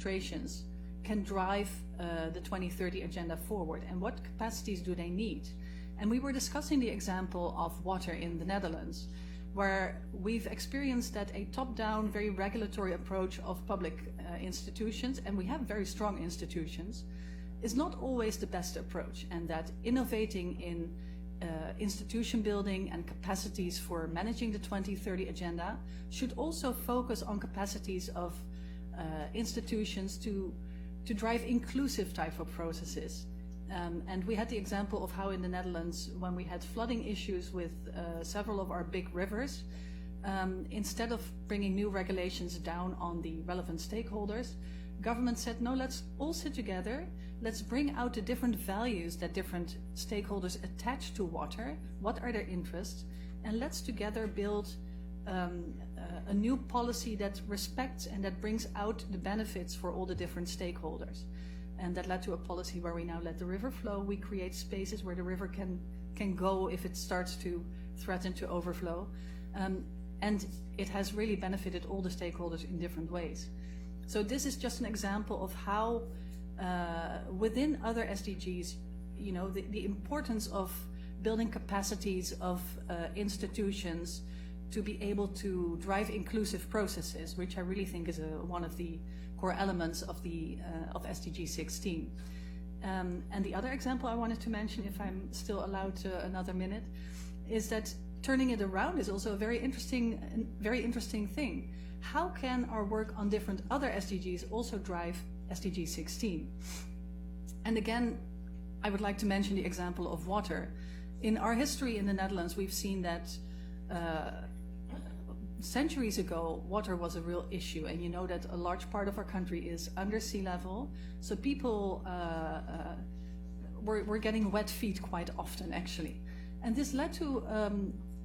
administrations can drive the 2030 agenda forward, and what capacities do they need? And we were discussing the example of water in the Netherlands, where we've experienced that a top-down, very regulatory approach of public institutions, and we have very strong institutions, is not always the best approach, and that innovating in institution building and capacities for managing the 2030 agenda should also focus on capacities of institutions to drive inclusive type of processes. And we had the example of how in the Netherlands, when we had flooding issues with several of our big rivers, instead of bringing new regulations down on the relevant stakeholders, government said, no, let's all sit together, let's bring out the different values that different stakeholders attach to water, what are their interests, and let's together build a new policy that respects and that brings out the benefits for all the different stakeholders. And that led to a policy where we now let the river flow. We create spaces where the river can go if it starts to threaten to overflow. And it has really benefited all the stakeholders in different ways. So this is just an example of how within other SDGs, you know, the importance of building capacities of institutions to be able to drive inclusive processes, which I really think is one of the core elements of the of SDG 16. And the other example I wanted to mention, if I'm still allowed another minute, is that turning it around is also a very interesting thing. How can our work on different other SDGs also drive SDG 16? And again, I would like to mention the example of water. In our history in the Netherlands, we've seen that centuries ago, water was a real issue, and you know that a large part of our country is under sea level, so people were getting wet feet quite often, actually. And this led to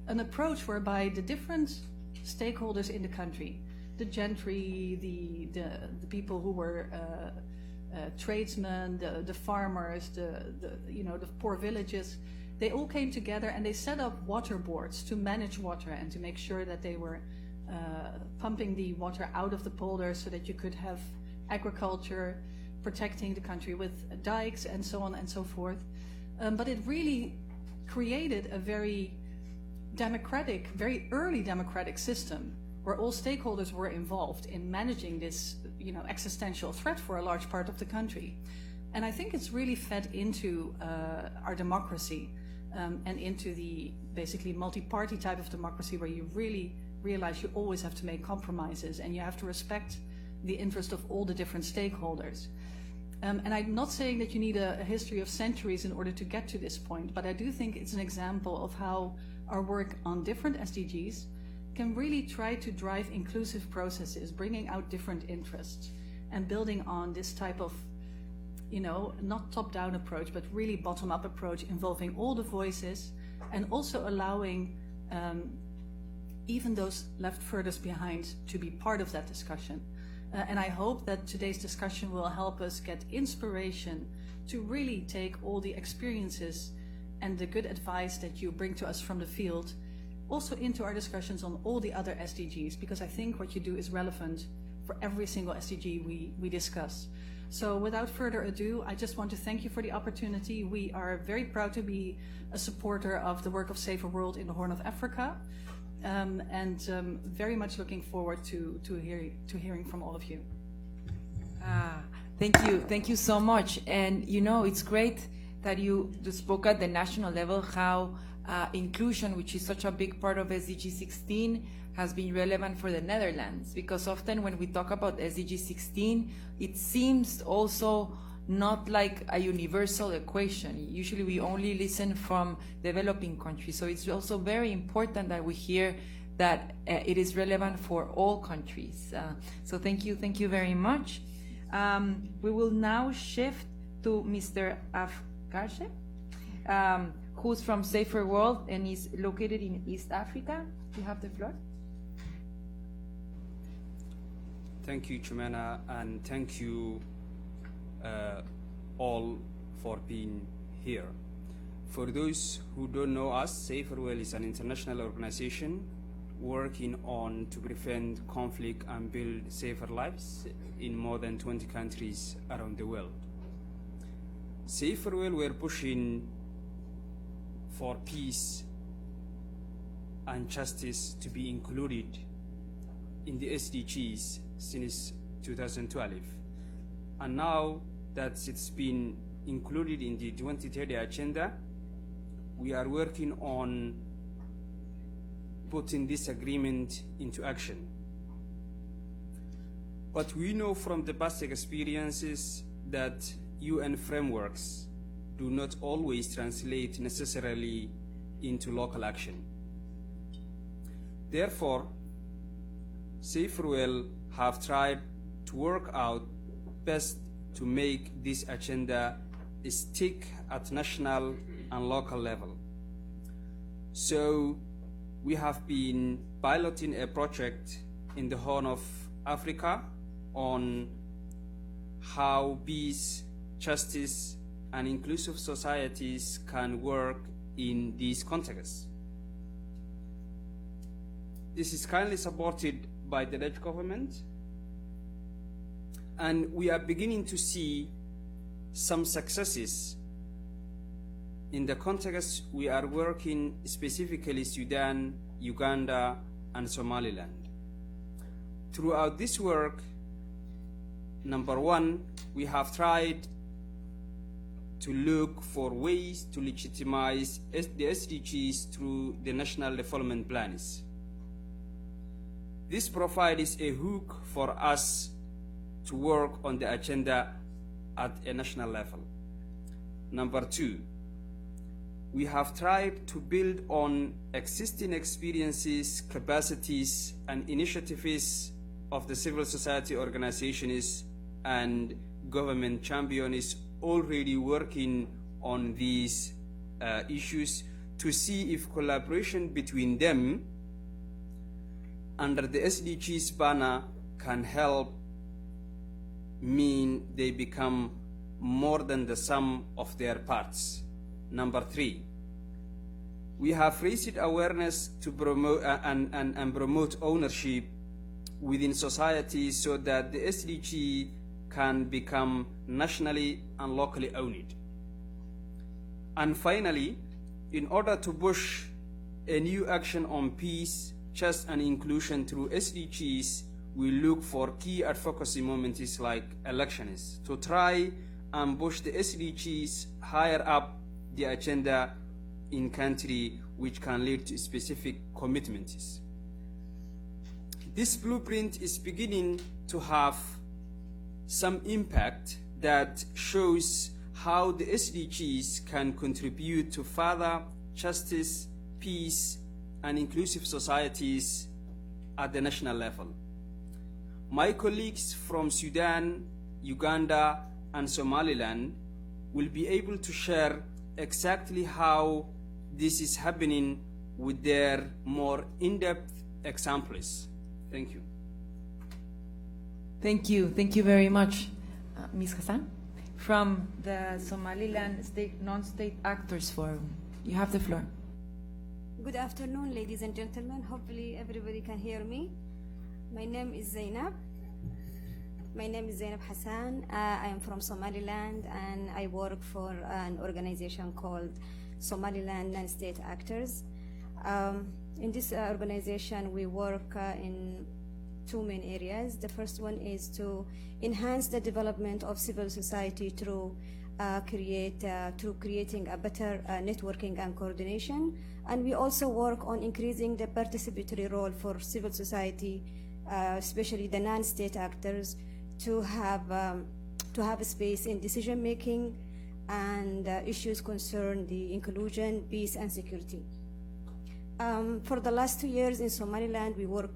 an approach whereby the different stakeholders in the country, the gentry, the people who were tradesmen, the farmers, the poor villages, they all came together and they set up water boards to manage water and to make sure that they were pumping the water out of the polders so that you could have agriculture, protecting the country with dikes and so on and so forth. But it really created a very democratic, very early democratic system where all stakeholders were involved in managing this, existential threat for a large part of the country. And I think it's really fed into our democracy and into the basically multi-party type of democracy where you really realize you always have to make compromises and you have to respect the interest of all the different stakeholders. And I'm not saying that you need a history of centuries in order to get to this point, but I do think it's an example of how our work on different SDGs can really try to drive inclusive processes, bringing out different interests and building on this type of, not top-down approach, but really bottom-up approach involving all the voices and also allowing even those left furthest behind to be part of that discussion. And I hope that today's discussion will help us get inspiration to really take all the experiences and the good advice that you bring to us from the field also into our discussions on all the other SDGs, because I think what you do is relevant for every single SDG we discuss. So without further ado, I just want to thank you for the opportunity. We are very proud to be a supporter of the work of Safer World in the Horn of Africa, and very much looking forward to hearing from all of you. Thank you so much. And it's great that you spoke at the national level how inclusion, which is such a big part of SDG 16, has been relevant for the Netherlands, because often when we talk about SDG 16, it seems also not like a universal equation. Usually we only listen from developing countries. So it's also very important that we hear that it is relevant for all countries. So thank you very much. We will now shift to Mr. Afkarshe, who's from Safer World and is located in East Africa. You have the floor. Thank you, Chumena, and thank you all for being here. For those who don't know us, Safer World is an international organization working on to prevent conflict and build safer lives in more than 20 countries around the world. Saferwell were pushing for peace and justice to be included in the SDGs since 2012. And now that it's been included in the 2030 agenda, we are working on putting this agreement into action. But we know from the past experiences that UN frameworks do not always translate necessarily into local action. Therefore, Saferwell have tried to work out best to make this agenda stick at national and local level. So we have been piloting a project in the Horn of Africa on how peace, justice, and inclusive societies can work in these contexts. This is kindly supported by the Dutch government, and we are beginning to see some successes. In the context, we are working specifically Sudan, Uganda, and Somaliland. Throughout this work, number one, we have tried to look for ways to legitimize the SDGs through the national development plans. This provides a hook for us to work on the agenda at a national level. Number two, we have tried to build on existing experiences, capacities, and initiatives of the civil society organizations and government champions already working on these issues to see if collaboration between them under the SDGs banner can help mean they become more than the sum of their parts. Number three, we have raised awareness to promote and promote ownership within society so that the SDG can become nationally and locally owned. And finally, in order to push a new action on peace, justice, and inclusion through SDGs, we look for key advocacy moments like elections to try and push the SDGs higher up the agenda in country, which can lead to specific commitments. This blueprint is beginning to have some impact that shows how the SDGs can contribute to further justice, peace, and inclusive societies at the national level. My colleagues from Sudan, Uganda, and Somaliland will be able to share exactly how this is happening with their more in-depth examples. Thank you. Thank you. Thank you very much. Ms. Hassan, from the Somaliland Non-State Actors Forum. You have the floor. Good afternoon, ladies and gentlemen. Hopefully everybody can hear me. My name is Zainab. Hassan. I am from Somaliland and I work for an organization called Somaliland Non-State Actors. In this organization, we work in two main areas. The first one is to enhance the development of civil society through creating a better networking and coordination. And we also work on increasing the participatory role for civil society, especially the non-state actors, to have a space in decision making and issues concern the inclusion, peace, and security. For the last 2 years in Somaliland, we were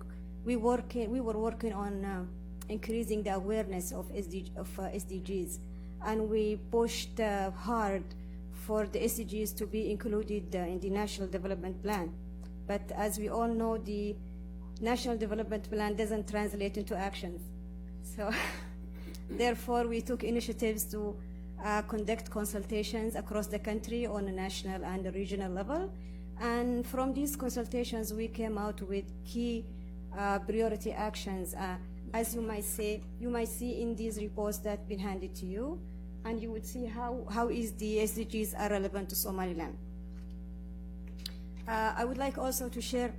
working on increasing the awareness of SDGs, and we pushed hard for the SDGs to be included in the National Development Plan. But as we all know, the National Development Plan doesn't translate into actions. So therefore, we took initiatives to conduct consultations across the country on a national and a regional level. And from these consultations, we came out with key priority actions. As you might see in these reports that have been handed to you, and you would see how is the SDGs are relevant to Somaliland. I would like also to share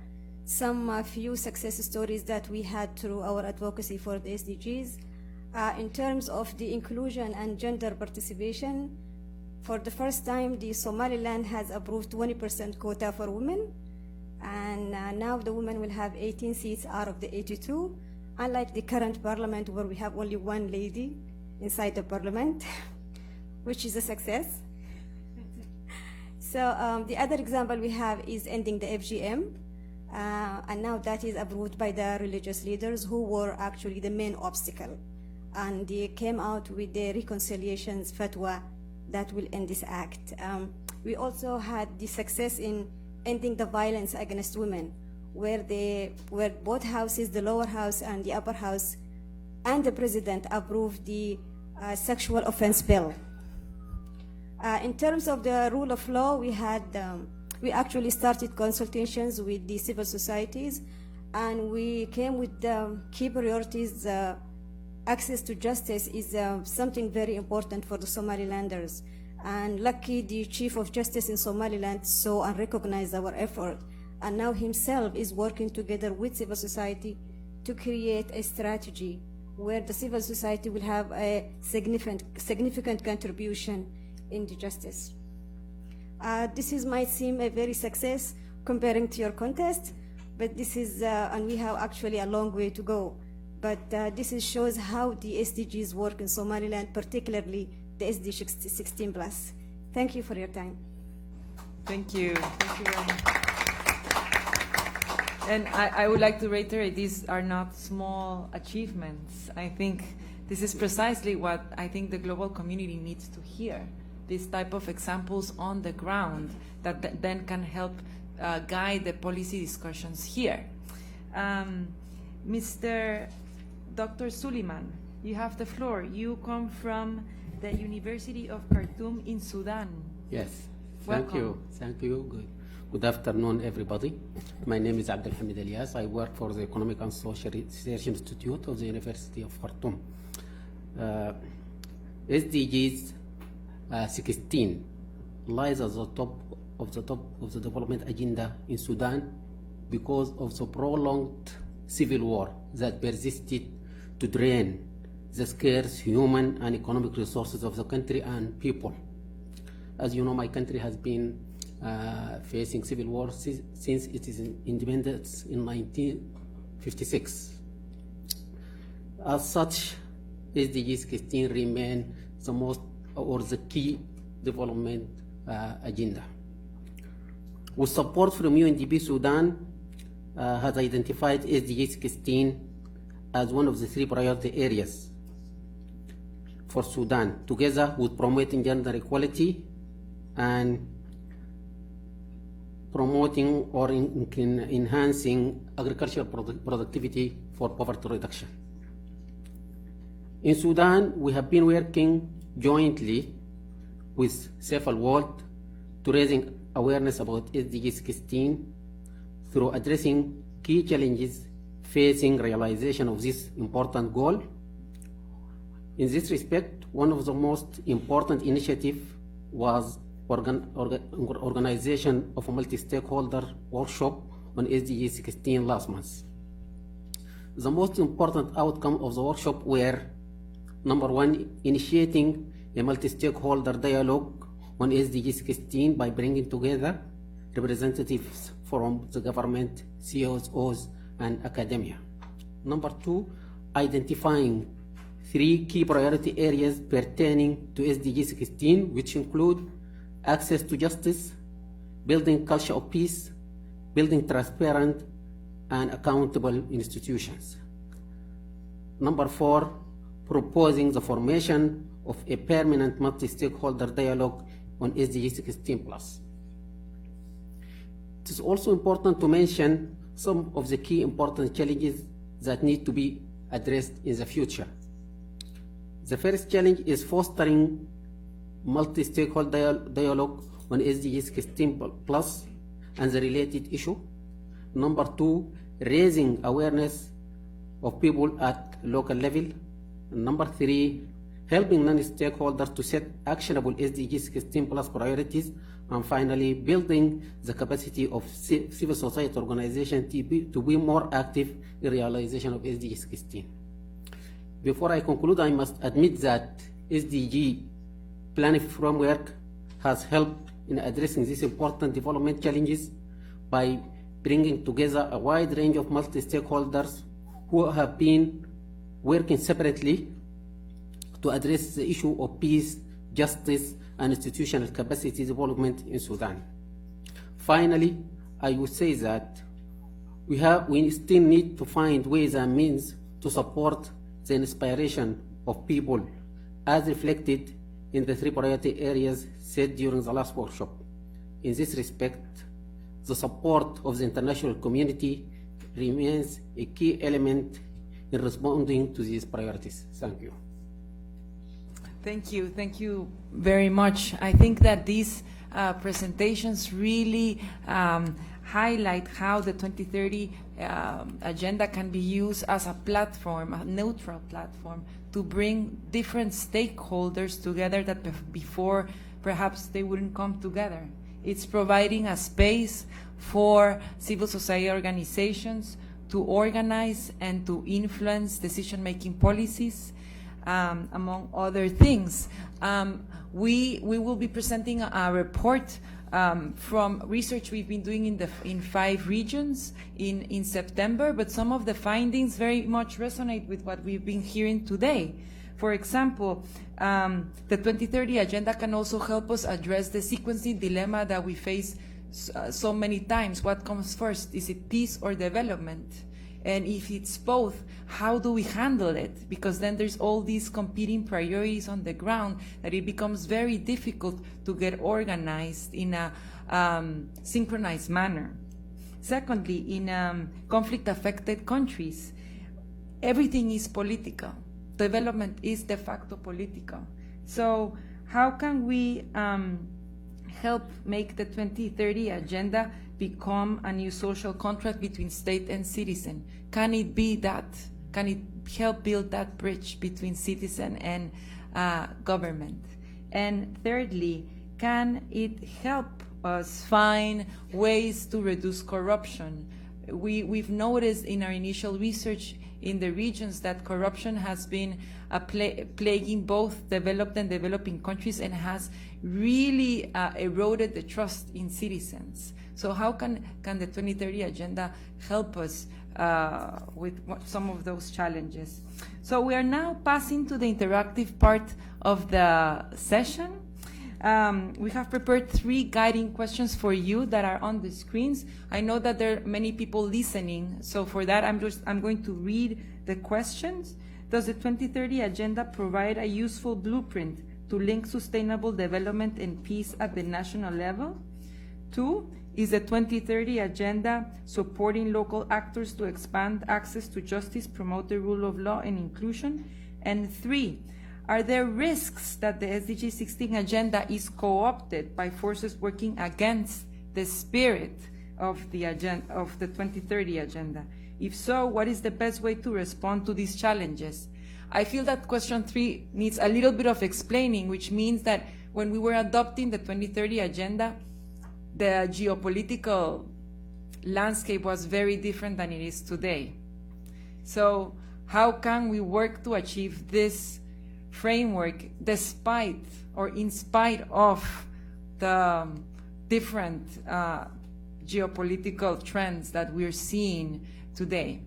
some few success stories that we had through our advocacy for the SDGs. In terms of the inclusion and gender participation, for the first time, the Somaliland has approved 20% quota for women, and now the women will have 18 seats out of the 82, unlike the current parliament where we have only one lady inside the parliament, which is a success. So the other example we have is ending the FGM, and now that is approved by the religious leaders who were actually the main obstacle, and they came out with the reconciliations fatwa that will end this act. We also had the success in ending the violence against women, where both houses, the lower house and the upper house, and the president approved the sexual offense bill. In terms of the rule of law, we actually started consultations with the civil societies, and we came with the key priorities. Access to justice is something very important for the Somalilanders, and lucky the Chief of Justice in Somaliland saw and recognized our effort, and now himself is working together with civil society to create a strategy where the civil society will have a significant contribution in the justice. This might seem a very success comparing to your contest, but this is, and we have actually a long way to go. But this shows how the SDGs work in Somaliland, particularly the SDG 16+. Thank you for your time. Thank you. Thank you very much. And I would like to reiterate, these are not small achievements. I think this is precisely what I think the global community needs to hear. These type of examples on the ground that then can help guide the policy discussions here. Dr. Suleiman, you have the floor. You come from the University of Khartoum in Sudan. Yes, Welcome. thank you. Thank you. Good afternoon, everybody. My name is Abdelhamid Elias. I work for the Economic and Social Research Institute of the University of Khartoum. SDGs 16 lies at the top of the development agenda in Sudan because of the prolonged civil war that persisted to drain the scarce human and economic resources of the country and people. As you know, my country has been facing civil war since its independence in 1956. As such, SDG 16 remain the most or the key development agenda. With support from UNDP, Sudan has identified SDG 16 as one of the 3 priority areas for Sudan, together with promoting gender equality and promoting or enhancing agricultural productivity for poverty reduction. In Sudan, we have been working jointly with Safe World to raising awareness about SDG 16 through addressing key challenges facing realization of this important goal. In this respect, one of the most important initiatives was organization of a multi-stakeholder workshop on SDG 16 last month. The most important outcome of the workshop were, number 1, initiating a multi-stakeholder dialogue on SDG 16 by bringing together representatives from the government, CSOs, and academia. Number 2, identifying 3 key priority areas pertaining to SDG 16, which include access to justice, building culture of peace, building transparent and accountable institutions. Number 4, proposing the formation of a permanent multi-stakeholder dialogue on SDG 16+. It is also important to mention some of the key important challenges that need to be addressed in the future. The first challenge is fostering multi-stakeholder dialogue on SDG 16+, and the related issue. Number 2, raising awareness of people at local level. Number 3, helping non-stakeholders to set actionable SDG 16 plus priorities. And finally, building the capacity of civil society organizations to be more active in realization of SDG 16. Before I conclude, I must admit that SDG planning framework has helped in addressing these important development challenges by bringing together a wide range of multi-stakeholders who have been working separately to address the issue of peace, justice, and institutional capacity development in Sudan. Finally, I would say that we still need to find ways and means to support the inspiration of people as reflected in the 3 priority areas set during the last workshop. In this respect, the support of the international community remains a key element in responding to these priorities. Thank you. Thank you very much. I think that these presentations really highlight how the 2030 agenda can be used as a platform, a neutral platform, to bring different stakeholders together that before perhaps they wouldn't come together. It's providing a space for civil society organizations to organize and to influence decision-making policies, among other things. We will be presenting a report from research we've been doing in 5 regions in September, but some of the findings very much resonate with what we've been hearing today. For example, the 2030 agenda can also help us address the sequencing dilemma that we face so many times. What comes first? Is it peace or development? And if it's both, how do we handle it? Because then there's all these competing priorities on the ground that it becomes very difficult to get organized in a synchronized manner. Secondly, in conflict-affected countries, everything is political. Development is de facto political. So how can we help make the 2030 agenda become a new social contract between state and citizen? Can it be that? Can it help build that bridge between citizen and government? And thirdly, can it help us find ways to reduce corruption? We've noticed in our initial research in the regions that corruption has been plaguing both developed and developing countries and has really eroded the trust in citizens. So how can the 2030 agenda help us with some of those challenges? So we are now passing to the interactive part of the session. We have prepared 3 guiding questions for you that are on the screens. I know that there are many people listening, so for that I'm going to read the questions. Does the 2030 agenda provide a useful blueprint to link sustainable development and peace at the national level? 2, is the 2030 agenda supporting local actors to expand access to justice, promote the rule of law and inclusion? And 3, are there risks that the SDG 16 agenda is co-opted by forces working against the spirit of the 2030 agenda? If so, what is the best way to respond to these challenges? I feel that question 3 needs a little bit of explaining, which means that when we were adopting the 2030 agenda, the geopolitical landscape was very different than it is today. So how can we work to achieve this framework despite or in spite of the different geopolitical trends that we're seeing today?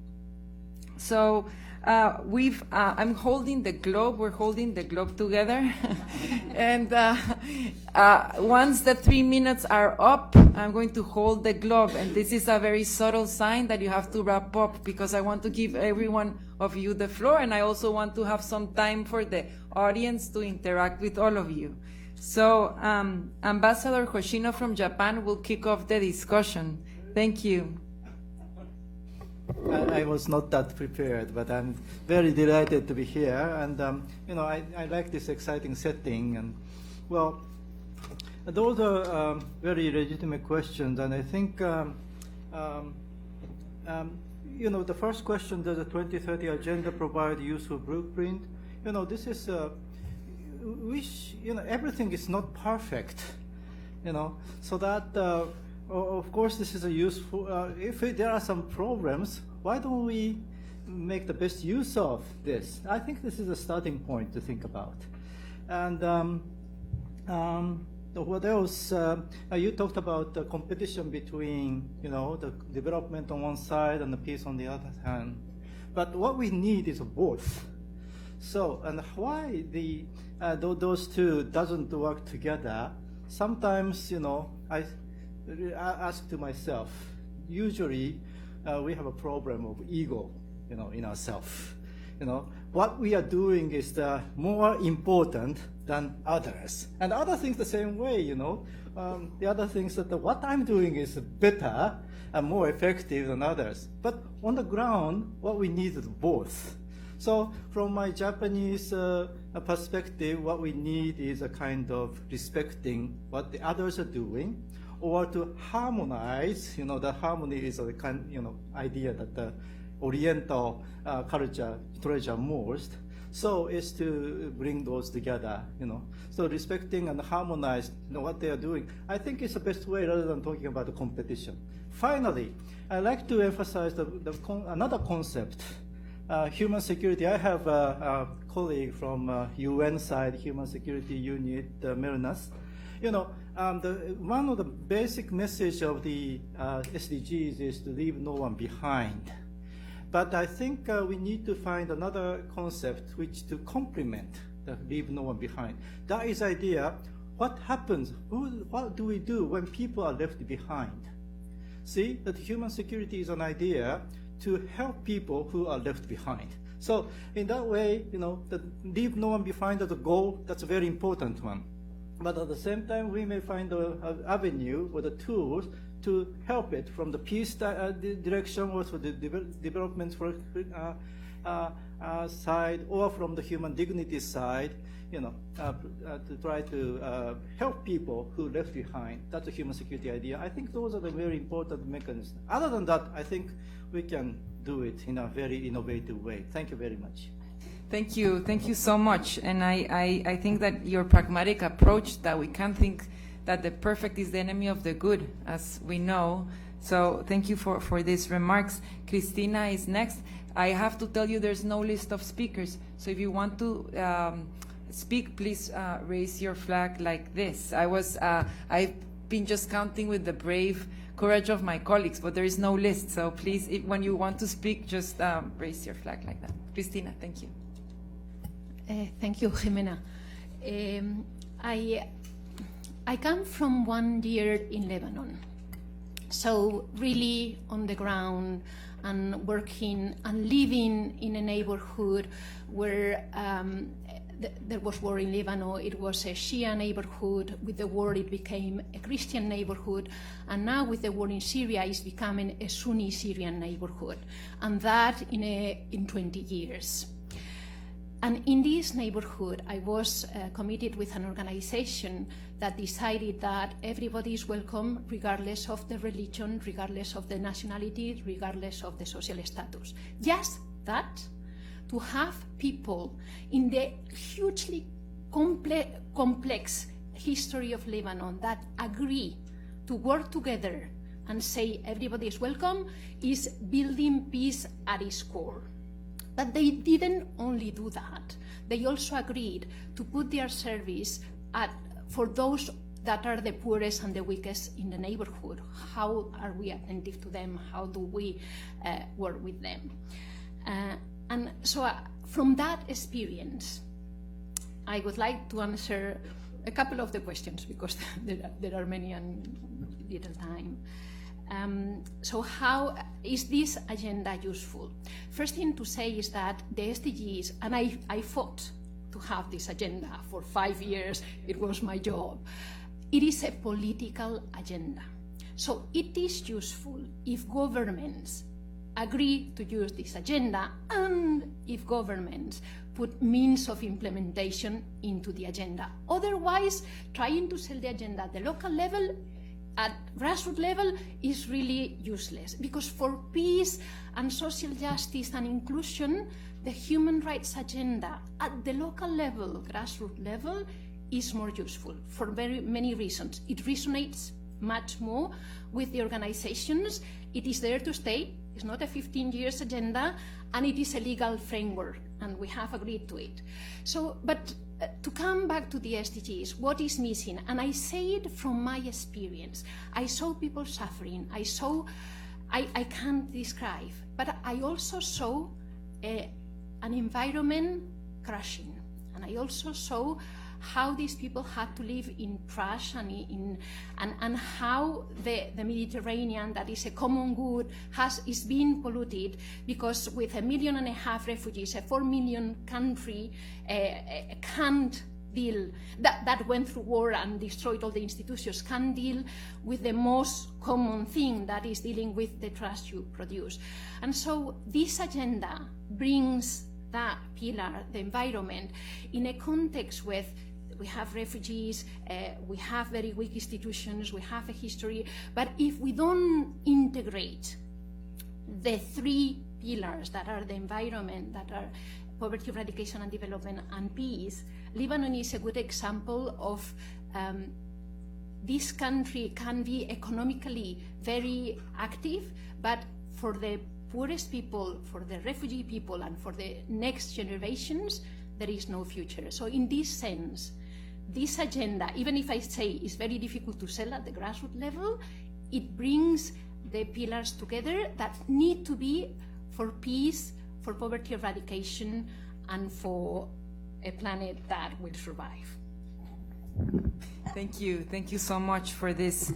So I'm holding the globe, we're holding the globe together. And once the 3 minutes are up, I'm going to hold the globe. And this is a very subtle sign that you have to wrap up, because I want to give every one of you the floor. And I also want to have some time for the audience to interact with all of you. So Ambassador Hoshino from Japan will kick off the discussion. Thank you. I was not that prepared, but I'm very delighted to be here. And, I like this exciting setting. And, well, those are very legitimate questions, and I think you know, the first question, does the 2030 agenda provide useful blueprint? You know, this is which, you know, everything is not perfect, you know, so that of course this is a useful. If there are some problems, why don't we make the best use of this? I think this is a starting point to think about. And what else? You talked about the competition between, you know, the development on one side and the peace on the other hand. But what we need is both. So, and why those two doesn't work together? Sometimes, you know, I ask to myself. Usually, we have a problem of ego, you know, in ourselves. You know, what we are doing is more important than others, and other things the same way. You know, the other things that what I'm doing is better and more effective than others. But on the ground, what we need is both. So, from my Japanese perspective, what we need is a kind of respecting what the others are doing, or to harmonize. You know, the harmony is a kind, you know, idea that the Oriental culture treasure most. So is to bring those together, you know. So respecting and harmonize, you know, what they are doing, I think is the best way rather than talking about the competition. Finally, I'd like to emphasize another concept, human security. I have a colleague from UN side, Human Security Unit, Melnas. You know, one of the basic message of the SDGs is to leave no one behind. But I think we need to find another concept which to complement the leave no one behind. That is idea, what happens, what do we do when people are left behind? See, that human security is an idea to help people who are left behind. So in that way, you know, the leave no one behind as a goal, that's a very important one. But at the same time, we may find an avenue or the tools to help it from the peace direction, or to the development side, or from the human dignity side, you know, to try to help people who left behind. That's a human security idea. I think those are the very important mechanisms. Other than that, I think we can do it in a very innovative way. Thank you very much. Thank you so much. And I think that your pragmatic approach, that we can think that the perfect is the enemy of the good, as we know. So thank you for these remarks. Cristina is next. I have to tell you there's no list of speakers. So if you want to speak, please raise your flag like this. I've been just counting with the brave courage of my colleagues, but there is no list. So please, when you want to speak, just raise your flag like that. Cristina, thank you. Thank you, Jimena. I come from 1 year in Lebanon, so really on the ground and working and living in a neighborhood where there was war in Lebanon. It was a Shia neighborhood. With the war, it became a Christian neighborhood, and now with the war in Syria, it's becoming a Sunni Syrian neighborhood, and that in 20 years. And in this neighborhood, I was committed with an organization that decided that everybody is welcome, regardless of the religion, regardless of the nationality, regardless of the social status. Just that, to have people in the hugely complex history of Lebanon that agree to work together and say everybody is welcome, is building peace at its core. But they didn't only do that. They also agreed to put their service for those that are the poorest and the weakest in the neighborhood. How are we attentive to them? How do we work with them? And so from that experience, I would like to answer a couple of the questions, because there are many and little time. So how is this agenda useful? First thing to say is that the SDGs, and I fought to have this agenda for 5 years, it was my job. It is a political agenda. So it is useful if governments agree to use this agenda, and if governments put means of implementation into the agenda. Otherwise, trying to sell the agenda at the local level, at grassroots level, is really useless, because for peace and social justice and inclusion, the human rights agenda at the local level, grassroots level, is more useful for very many reasons. It resonates much more with the organizations. It is there to stay. It's not a 15 years agenda, and it is a legal framework, and we have agreed to it. So, but to come back to the SDGs, what is missing? And I say it from my experience. I saw people suffering. I can't describe, but I also saw an environment crashing. And I also saw how these people had to live in trash and how the Mediterranean, that is a common good, is being polluted, because with 1.5 million refugees, a 4 million country can't deal, that went through war and destroyed all the institutions, can't deal with the most common thing, that is dealing with the trash you produce. And so this agenda brings that pillar, the environment, in a context with we have refugees, we have very weak institutions, we have a history, but if we don't integrate the three pillars that are the environment, that are poverty, eradication and development and peace, Lebanon is a good example of this country can be economically very active, but for the poorest people, for the refugee people, and for the next generations, there is no future. So in this sense, this agenda, even if I say it's very difficult to sell at the grassroots level, it brings the pillars together that need to be for peace, for poverty eradication, and for a planet that will survive. Thank you so much for this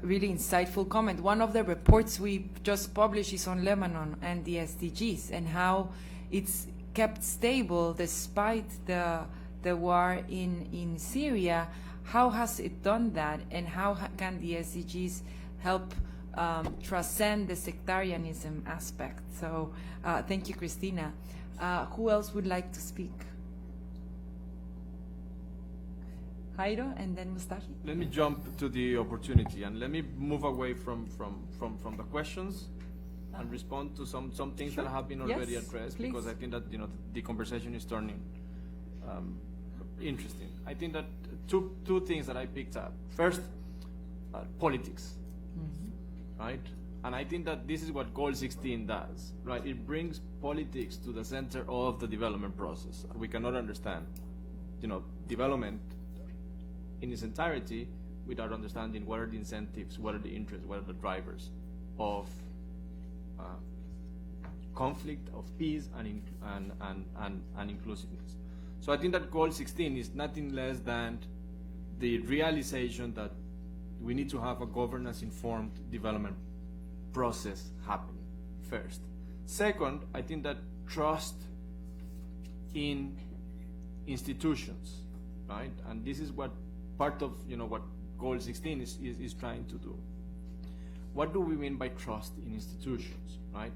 really insightful comment. One of the reports we just published is on Lebanon and the SDGs and how it's kept stable despite the war in Syria. How has it done that, and how can the SDGs help transcend the sectarianism aspect? So thank you, Christina. Who else would like to speak? Jairo and then Mustafi. Let me jump to the opportunity, and let me move away from the questions and respond to some things that have been already addressed, please. because I think that the conversation is turning interesting. I think that two things that I picked up. First, politics, right? And I think that this is what Goal 16 does, right? It brings politics to the center of the development process. We cannot understand, development in its entirety without understanding what are the incentives, what are the interests, what are the drivers of conflict, of peace, and inclusiveness. So I think that Goal 16 is nothing less than the realization that we need to have a governance-informed development process happening, first. Second, I think that trust in institutions, right? And this is what part of what Goal 16 is trying to do. What do we mean by trust in institutions, right?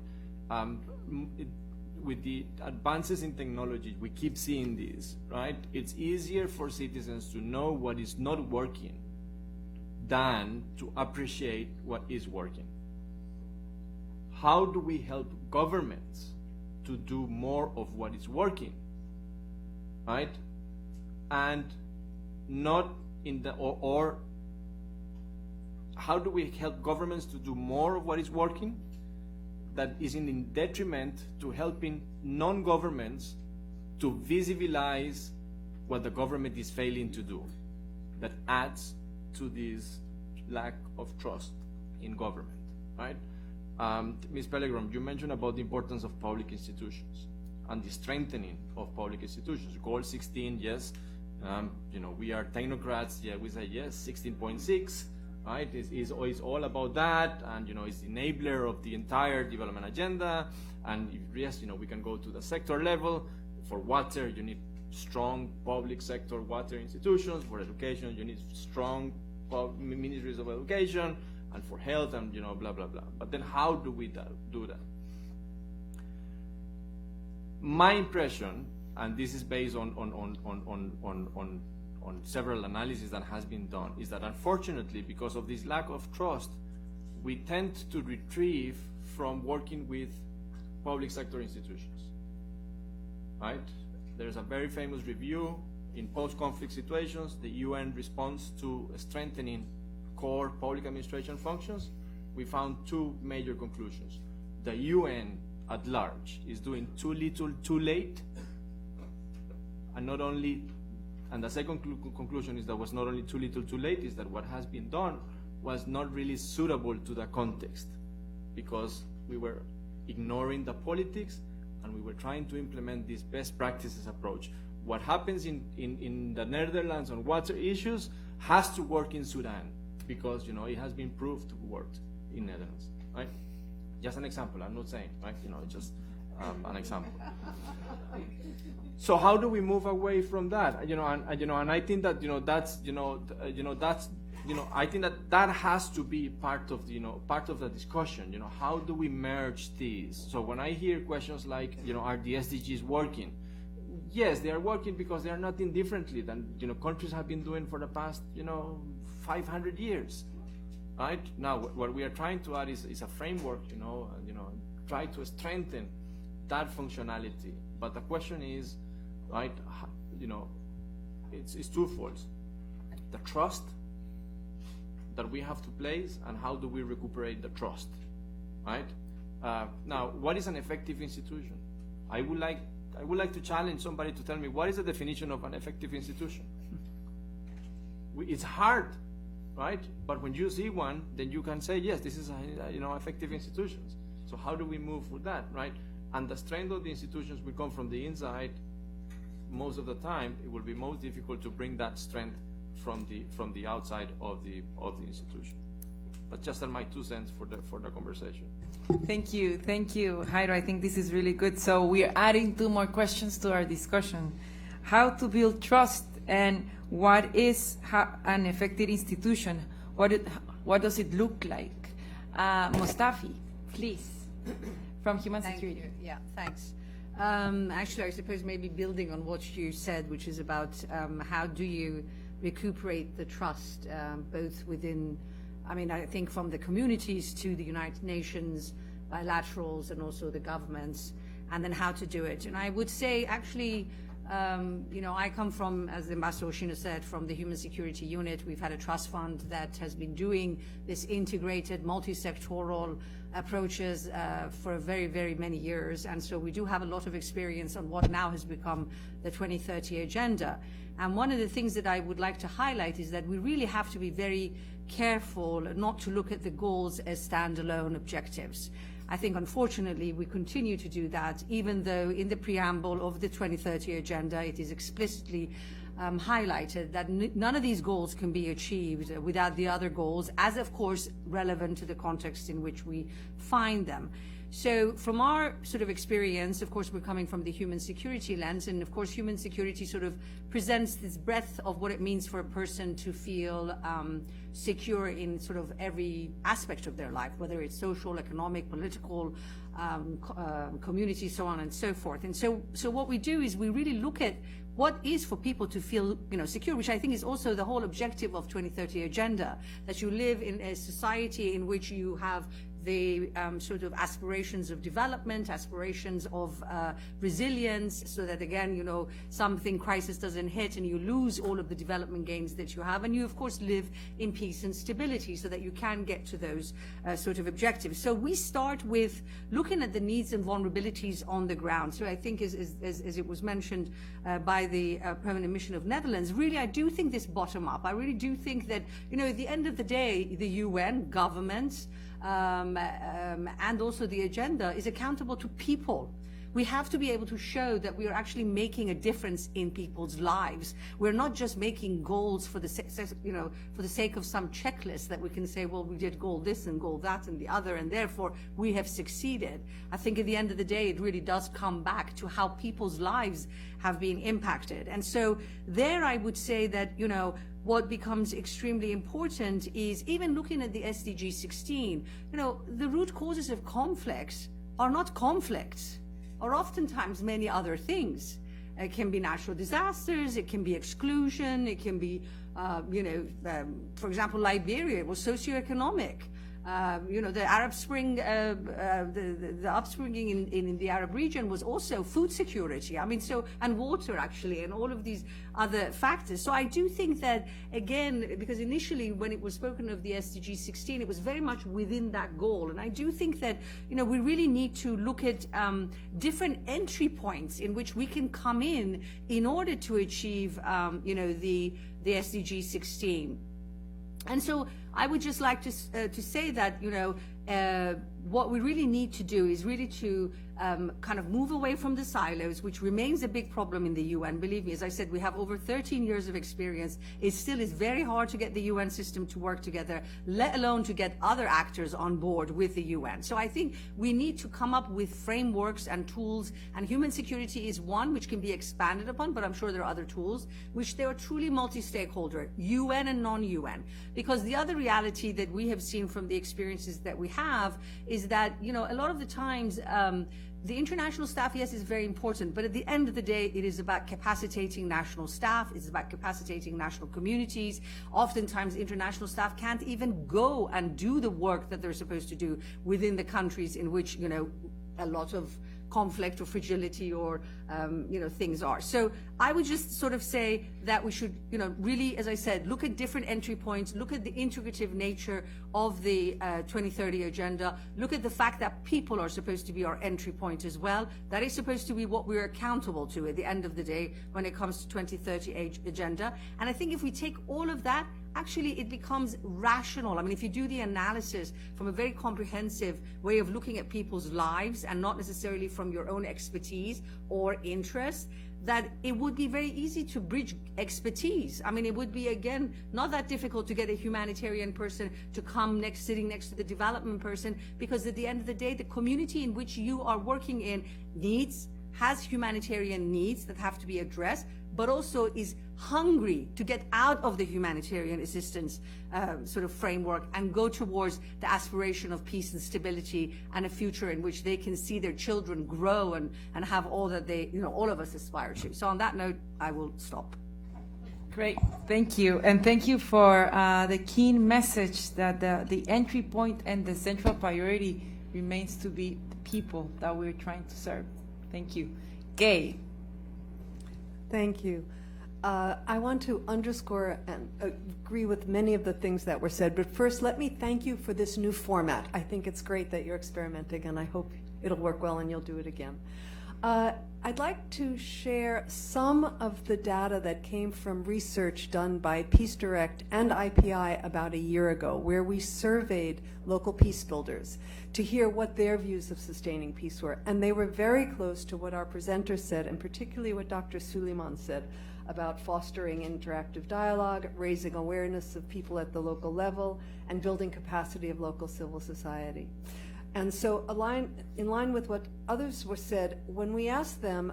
With the advances in technology, we keep seeing this, right? It's easier for citizens to know what is not working than to appreciate what is working. How do we help governments to do more of what is working, right? And not in the, or how do we help governments to do more of what is working that is in detriment to helping non-governments to visibilize what the government is failing to do, that adds to this lack of trust in government, right? Ms. Pellegrom, you mentioned about the importance of public institutions and the strengthening of public institutions. Goal 16, yes, we are technocrats, yeah, we say yes, 16.6, right, is all about that, and it's the enabler of the entire development agenda. And yes, we can go to the sector level. For water, you need strong public sector water institutions. For education, you need strong ministries of education, and for health and, you know, blah, blah, blah. But then how do we do that? My impression, and this is based on several analyses that has been done, is that unfortunately, because of this lack of trust, we tend to retrieve from working with public sector institutions, right? There's a very famous review in post-conflict situations. The UN responds to strengthening core public administration functions. We found two major conclusions. The UN at large is doing too little, too late, and not only, and the second conclusion is that was not only too little, too late, is that what has been done was not really suitable to the context, because we were ignoring the politics and we were trying to implement this best practices approach. What happens in the Netherlands on water issues has to work in Sudan, because, you know, it has been proved to work in Netherlands, right? Just an example, I'm not saying, right? You know, just an example. So how do we move away from that? You know, and I think that, you know, that's, I think that has to be part of, part of the discussion. You know, how do we merge these? So when I hear questions like, you know, are the SDGs working? Yes, they are working because they are nothing differently than, you know, countries have been doing for the past, 500 years. Right? Now, what we are trying to add is a framework, try to strengthen that functionality. But the question is, right, it's twofold. The trust that we have to place, and how do we recuperate the trust, right? Now, what is an effective institution? I would like to challenge somebody to tell me, what is the definition of an effective institution? It's hard, right? But when you see one, then you can say, yes, this is effective institutions. So how do we move with that, right? And the strength of the institutions will come from the inside. Most of the time, it will be most difficult to bring that strength from the outside of the institution. But just are my 2 cents for the conversation. Thank you, Jairo. I think this is really good. So we are adding 2 more questions to our discussion: how to build trust, and what is an effective institution? What does it look like? Mustafi, please, from Human Security. Thank you. Yeah, thanks. Actually, I suppose maybe building on what you said, which is about how do you recuperate the trust, both within, I think from the communities to the United Nations, bilaterals, and also the governments, and then how to do it. And I would say, actually, I come from, as Ambassador Oshino said, from the Human Security Unit. We've had a trust fund that has been doing this integrated, multi-sectoral approaches for very, very many years. And so we do have a lot of experience on what now has become the 2030 Agenda. And one of the things that I would like to highlight is that we really have to be very careful not to look at the goals as standalone objectives. I think, unfortunately, we continue to do that, even though in the preamble of the 2030 Agenda, it is explicitly highlighted that none of these goals can be achieved without the other goals, as, of course, relevant to the context in which we find them. So from our sort of experience, of course, we're coming from the human security lens, and of course, human security sort of presents this breadth of what it means for a person to feel secure in sort of every aspect of their life, whether it's social, economic, political, community, so on and so forth. And so what we do is we really look at what is for people to feel, secure, which I think is also the whole objective of 2030 Agenda, that you live in a society in which you have the sort of aspirations of development, aspirations of resilience, so that again, something crisis doesn't hit and you lose all of the development gains that you have, and you of course live in peace and stability, so that you can get to those sort of objectives. So we start with looking at the needs and vulnerabilities on the ground. So I think, as it was mentioned by the Permanent Mission of Netherlands, really I do think this bottom up. I really do think that at the end of the day, the UN, governments, and also the agenda is accountable to people. We have to be able to show that we are actually making a difference in people's lives. We're not just making goals for the sake of some checklist that we can say, well, we did goal this and goal that and the other, and therefore we have succeeded. I think at the end of the day, it really does come back to how people's lives have been impacted. And so there I would say that, what becomes extremely important is even looking at the SDG 16, the root causes of conflicts are not conflicts, are oftentimes many other things. It can be natural disasters, it can be exclusion, it can be, for example, Liberia was socioeconomic. The Arab Spring, the upspringing in the Arab region was also food security. And water actually, and all of these other factors. So I do think that, again, because initially when it was spoken of the SDG 16, it was very much within that goal. And I do think that, we really need to look at different entry points in which we can come in order to achieve, the SDG 16. And so I would just like to say that, what we really need to do is really to kind of move away from the silos, which remains a big problem in the UN. Believe me, as I said, we have over 13 years of experience. It still is very hard to get the UN system to work together, let alone to get other actors on board with the UN. So I think we need to come up with frameworks and tools, and human security is one which can be expanded upon, but I'm sure there are other tools, which they are truly multi-stakeholder, UN and non-UN. Because the other reality that we have seen from the experiences that we have is that, a lot of the times, the international staff, yes, is very important, but at the end of the day, it is about capacitating national staff, it's about capacitating national communities. Oftentimes, international staff can't even go and do the work that they're supposed to do within the countries in which, a lot of conflict or fragility or, things are. So I would just sort of say that we should, really, as I said, look at different entry points, look at the integrative nature of the 2030 agenda, look at the fact that people are supposed to be our entry point as well. That is supposed to be what we're accountable to at the end of the day when it comes to 2030 agenda. And I think if we take all of that, actually it becomes rational. If you do the analysis from a very comprehensive way of looking at people's lives and not necessarily from your own expertise or interest, that it would be very easy to bridge expertise. It would be, again, not that difficult to get a humanitarian person to come sitting next to the development person, because at the end of the day, the community in which you are working in has humanitarian needs that have to be addressed, but also is hungry to get out of the humanitarian assistance sort of framework and go towards the aspiration of peace and stability and a future in which they can see their children grow and have all that they, all of us aspire to. So on that note, I will stop. Great, thank you. And thank you for the keen message that the entry point and the central priority remains to be the people that we're trying to serve. Thank you. Gay. Thank you. I want to underscore and agree with many of the things that were said, but first let me thank you for this new format. I think it's great that you're experimenting, and I hope it'll work well and you'll do it again. I'd like to share some of the data that came from research done by Peace Direct and IPI about a year ago, where we surveyed local peace builders to hear what their views of sustaining peace were. And they were very close to what our presenter said, and particularly what Dr. Suleiman said about fostering interactive dialogue, raising awareness of people at the local level, and building capacity of local civil society. And so in line with what others were said, when we asked them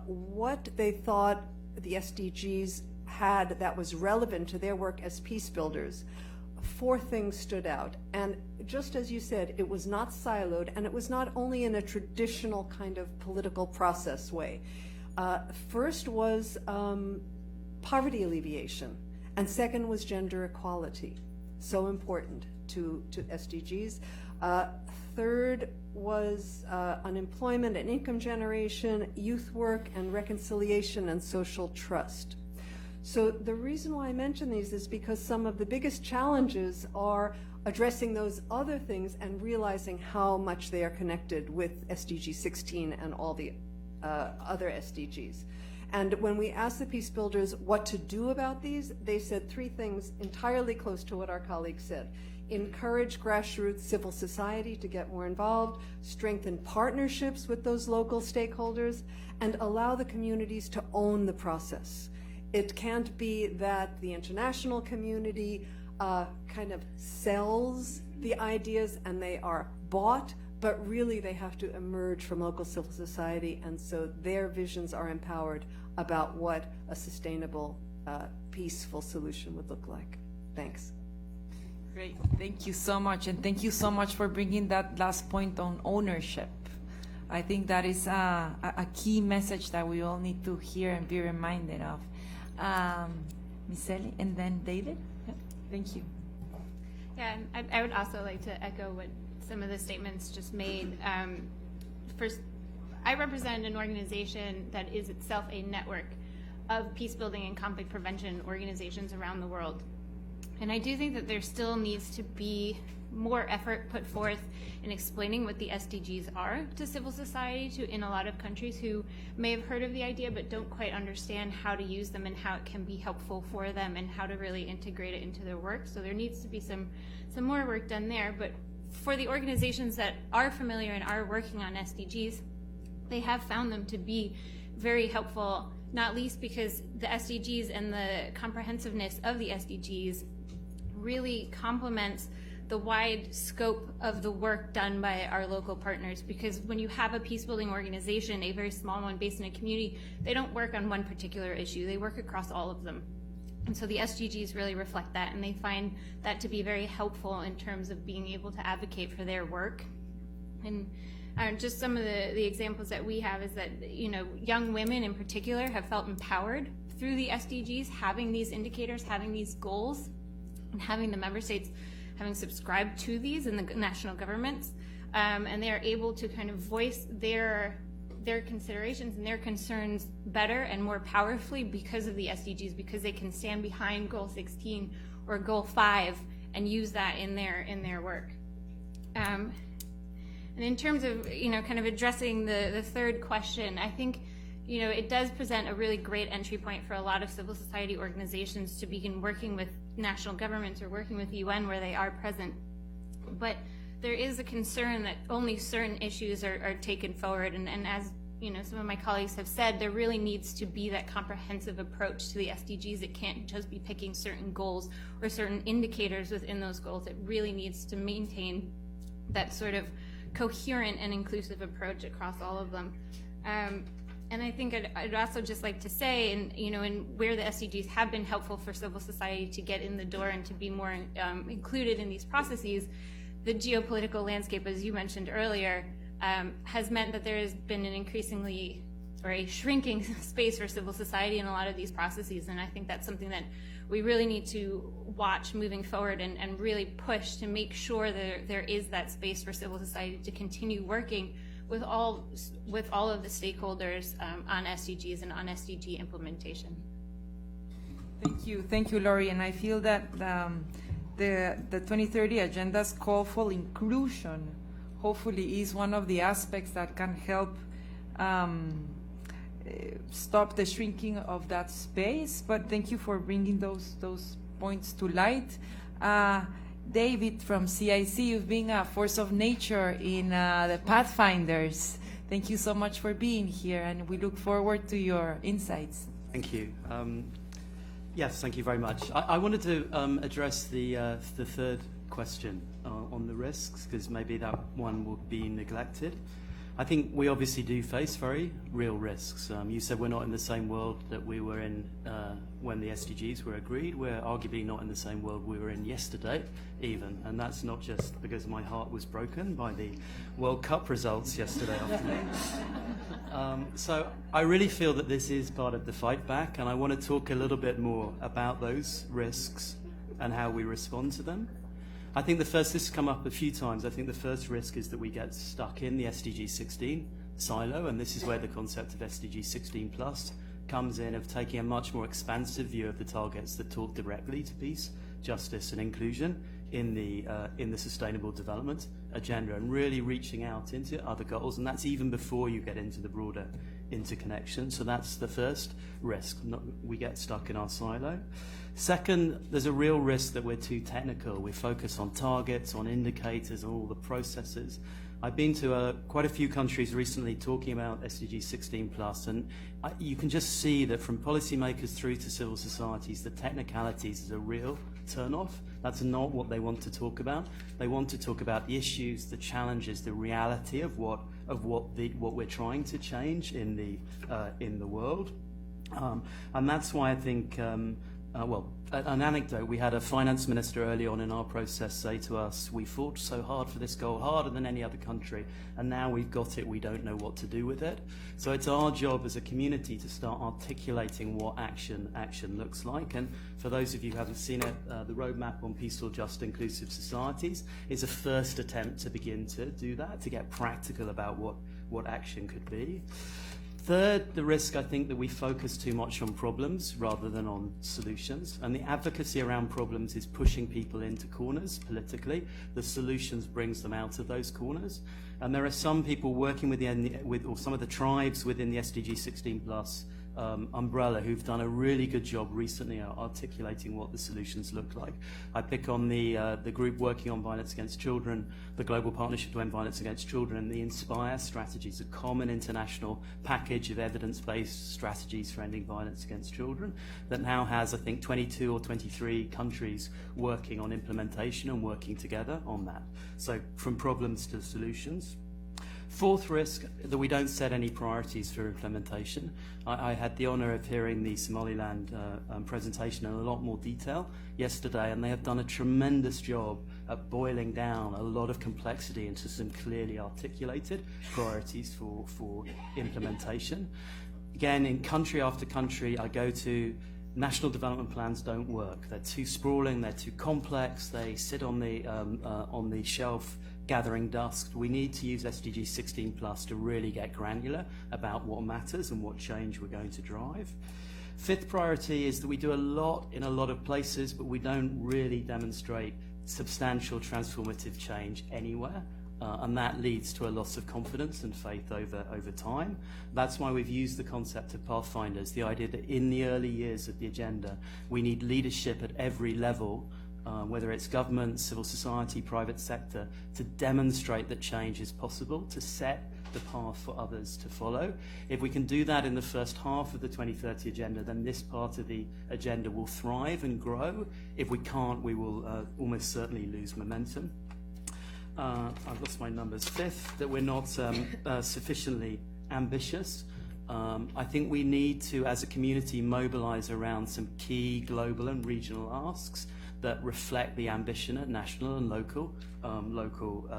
what they thought the SDGs had that was relevant to their work as peace builders, 4 things stood out. And just as you said, it was not siloed, and it was not only in a traditional kind of political process way. First was poverty alleviation, and second was gender equality, so important to SDGs. Third was unemployment and income generation, youth work and reconciliation, and social trust. So the reason why I mention these is because some of the biggest challenges are addressing those other things and realizing how much they are connected with SDG 16 and all the other SDGs. And when we asked the peace builders what to do about these, they said 3 things entirely close to what our colleagues said. Encourage grassroots civil society to get more involved, strengthen partnerships with those local stakeholders, and allow the communities to own the process. It can't be that the international community kind of sells the ideas and they are bought, but really they have to emerge from local civil society, and so their visions are empowered about what a sustainable peaceful solution would look like. Thanks. Great, thank you so much, and thank you so much for bringing that last point on ownership. I think that is a key message that we all need to hear and be reminded of. Ms. Ellie, and then David? Yeah. Thank you. Yeah, and I would also like to echo what some of the statements just made. First, I represent an organization that is itself a network of peace building and conflict prevention organizations around the world. And I do think that there still needs to be more effort put forth in explaining what the SDGs are to civil society in a lot of countries who may have heard of the idea but don't quite understand how to use them and how it can be helpful for them and how to really integrate it into their work. So there needs to be some more work done there. But for the organizations that are familiar and are working on SDGs, they have found them to be very helpful, not least because the SDGs and the comprehensiveness of the SDGs really complements the wide scope of the work done by our local partners. Because when you have a peace building organization, a very small one based in a community, they don't work on one particular issue, they work across all of them. And so the SDGs really reflect that, and they find that to be very helpful in terms of being able to advocate for their work. And just some of the examples that we have is that, you know, young women in particular have felt empowered through the SDGs, having these indicators, having these goals, and having the member states having subscribed to these in the national governments, and they are able to kind of voice their considerations and their concerns better and more powerfully because of the SDGs, because they can stand behind Goal 16 or Goal 5 and use that in their work. And in terms of, you know, kind of addressing the third question, I think, you know, it does present a really great entry point for a lot of civil society organizations to begin working with national governments or working with the UN where they are present. But there is a concern that only certain issues are taken forward, and as you know, some of my colleagues have said, there really needs to be that comprehensive approach to the SDGs. It can't just be picking certain goals or certain indicators within those goals. It really needs to maintain that sort of coherent and inclusive approach across all of them. And I think I'd also just like to say, and you know, in where the SDGs have been helpful for civil society to get in the door and to be more included in these processes, the geopolitical landscape, as you mentioned earlier, has meant that there has been an increasingly or a shrinking space for civil society in a lot of these processes. And I think that's something that we really need to watch moving forward and really push to make sure that there is that space for civil society to continue working with all of the stakeholders on SDGs and on SDG implementation. Thank you, Lori. And I feel that the 2030 agenda's call for inclusion hopefully is one of the aspects that can help stop the shrinking of that space. But thank you for bringing those points to light. David from CIC, you've been a force of nature in the Pathfinders. Thank you so much for being here, and we look forward to your insights. Thank you. Yes, thank you very much. I wanted to address the third question on the risks, because maybe that one will be neglected. I think we obviously do face very real risks. You said we're not in the same world that we were in when the SDGs were agreed. We're arguably not in the same world we were in yesterday, even. And that's not just because my heart was broken by the World Cup results yesterday afternoon. So I really feel that this is part of the fight back, and I want to talk a little bit more about those risks and how we respond to them. I think this has come up a few times. I think the first risk is that we get stuck in the SDG 16 silo, and this is where the concept of SDG 16 plus comes in, of taking a much more expansive view of the targets that talk directly to peace, justice, and inclusion in the Sustainable Development Agenda, and really reaching out into other goals, and that's even before you get into the broader interconnection. So that's the first risk. We get stuck in our silo. Second, there's a real risk that we're too technical. We focus on targets, on indicators, on all the processes. I've been to quite a few countries recently talking about SDG 16+, and you can just see that from policymakers through to civil societies, the technicalities is a real turn-off. That's not what they want to talk about. They want to talk about the issues, the challenges, the reality of what we're trying to change in the world. And that's why I think, an anecdote, we had a finance minister early on in our process say to us, we fought so hard for this goal, harder than any other country, and now we've got it, we don't know what to do with it. So it's our job as a community to start articulating what action looks like. And for those of you who haven't seen it, the roadmap on peaceful, just, inclusive societies is a first attempt to begin to do that, to get practical about what action could be. Third, the risk, I think, that we focus too much on problems rather than on solutions. And the advocacy around problems is pushing people into corners politically. The solutions brings them out of those corners. And there are some people working with some of the tribes within the SDG 16 plus umbrella who've done a really good job recently articulating what the solutions look like. I pick on the group working on violence against children, the Global Partnership to End Violence Against Children, and the INSPIRE strategies, a common international package of evidence-based strategies for ending violence against children that now has, I think, 22 or 23 countries working on implementation and working together on that. So from problems to solutions. Fourth risk, that we don't set any priorities for implementation. I had the honour of hearing the Somaliland presentation in a lot more detail yesterday, and they have done a tremendous job at boiling down a lot of complexity into some clearly articulated priorities for implementation. Again, in country after country I go to, national development plans don't work. They're too sprawling, they're too complex, they sit on the shelf gathering dust. We need to use SDG 16 plus to really get granular about what matters and what change we're going to drive. Fifth priority is that we do a lot in a lot of places, but we don't really demonstrate substantial transformative change anywhere. And that leads to a loss of confidence and faith over time. That's why we've used the concept of pathfinders, the idea that in the early years of the agenda, we need leadership at every level, whether it's government, civil society, private sector, to demonstrate that change is possible, to set the path for others to follow. If we can do that in the first half of the 2030 agenda, then this part of the agenda will thrive and grow. If we can't, we will almost certainly lose momentum. I've lost my numbers. Fifth, that we're not sufficiently ambitious. I think we need to, as a community, mobilize around some key global and regional asks that reflect the ambition at national and local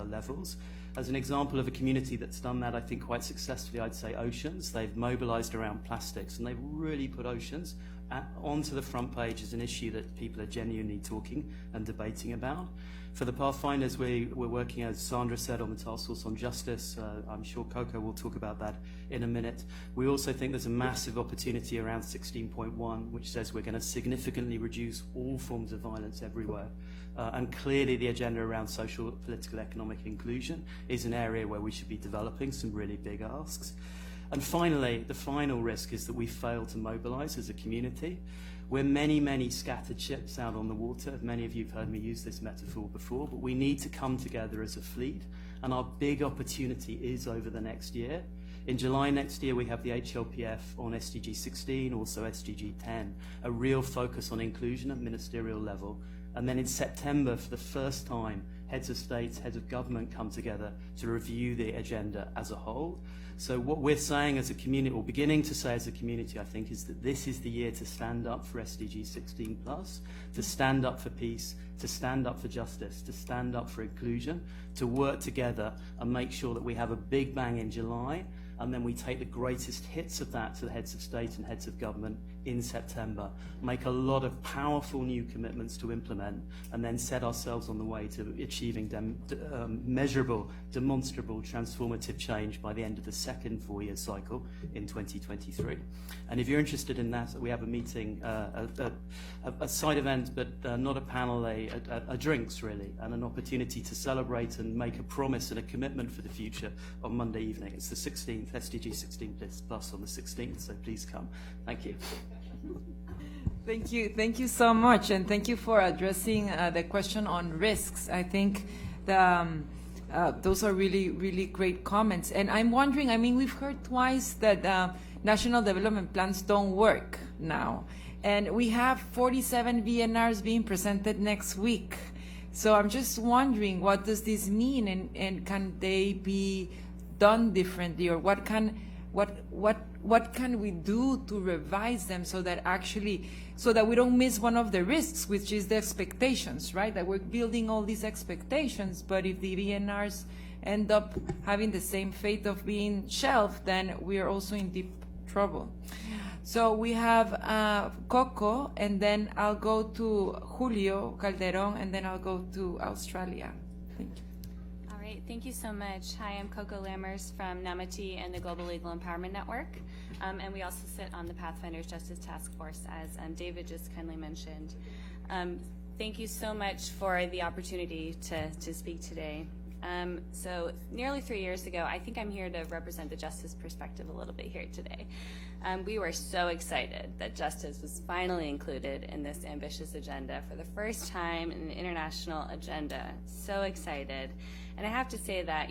levels. As an example of a community that's done that, I think, quite successfully, I'd say oceans. They've mobilized around plastics, and they've really put oceans onto the front page as an issue that people are genuinely talking and debating about. For the Pathfinders, we're working, as Sandra said, on the task force on justice. I'm sure Coco will talk about that in a minute. We also think there's a massive opportunity around 16.1, which says we're going to significantly reduce all forms of violence everywhere. And clearly the agenda around social, political, economic inclusion is an area where we should be developing some really big asks. And finally, the final risk is that we fail to mobilize as a community. We're many, many scattered ships out on the water. Many of you have heard me use this metaphor before, but we need to come together as a fleet. And our big opportunity is over the next year. In July next year, we have the HLPF on SDG 16, also SDG 10, a real focus on inclusion at ministerial level. And then in September, for the first time, heads of states, heads of government come together to review the agenda as a whole. So what we're saying as a community, or beginning to say as a community, I think, is that this is the year to stand up for SDG 16+, to stand up for peace, to stand up for justice, to stand up for inclusion, to work together and make sure that we have a big bang in July, and then we take the greatest hits of that to the heads of state and heads of government in September, make a lot of powerful new commitments to implement, and then set ourselves on the way to achieving measurable, demonstrable, transformative change by the end of the second four-year cycle in 2023. And if you're interested in that, we have a meeting, a side event, but not a panel, a drinks really, and an opportunity to celebrate and make a promise and a commitment for the future on Monday evening. It's the 16th, SDG 16+ on the 16th, so please come. Thank you. Thank you so much, and thank you for addressing the question on risks. I think those are really, really great comments. And I'm wondering, I mean, we've heard twice that national development plans don't work now. And we have 47 VNRs being presented next week. So I'm just wondering, what does this mean, and can they be done differently, or what can what can we do to revise them so that we don't miss one of the risks, which is the expectations, right? That we're building all these expectations, but if the VNRs end up having the same fate of being shelved, then we are also in deep trouble. So we have Coco, and then I'll go to Julio Calderon, and then I'll go to Australia. Thank you. All right, thank you so much. Hi, I'm Coco Lammers from NAMATI and the Global Legal Empowerment Network. And we also sit on the Pathfinders Justice Task Force, as David just kindly mentioned. Thank you so much for the opportunity to speak today. So nearly 3 years ago, I think I'm here to represent the justice perspective a little bit here today. We were so excited that justice was finally included in this ambitious agenda for the first time in an international agenda. So excited. And I have to say that,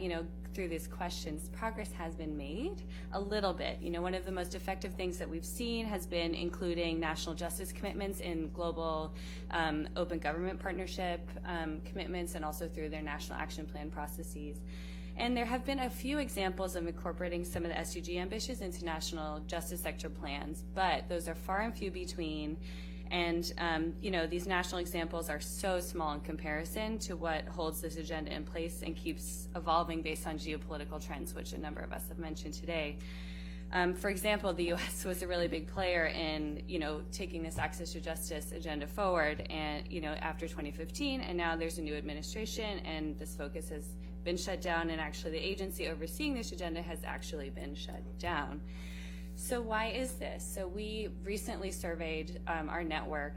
through these questions, progress has been made a little bit. One of the most effective things that we've seen has been including national justice commitments in global open government partnership commitments, and also through their national action plan processes. And there have been a few examples of incorporating some of the SDG ambitions into national justice sector plans, but those are far and few between. And, these national examples are so small in comparison to what holds this agenda in place and keeps evolving based on geopolitical trends, which a number of us have mentioned today. For example, the U.S. was a really big player in, taking this access to justice agenda forward, and, after 2015, and now there's a new administration, and this focus has been shut down, and actually the agency overseeing this agenda has actually been shut down. So why is this? So we recently surveyed our network.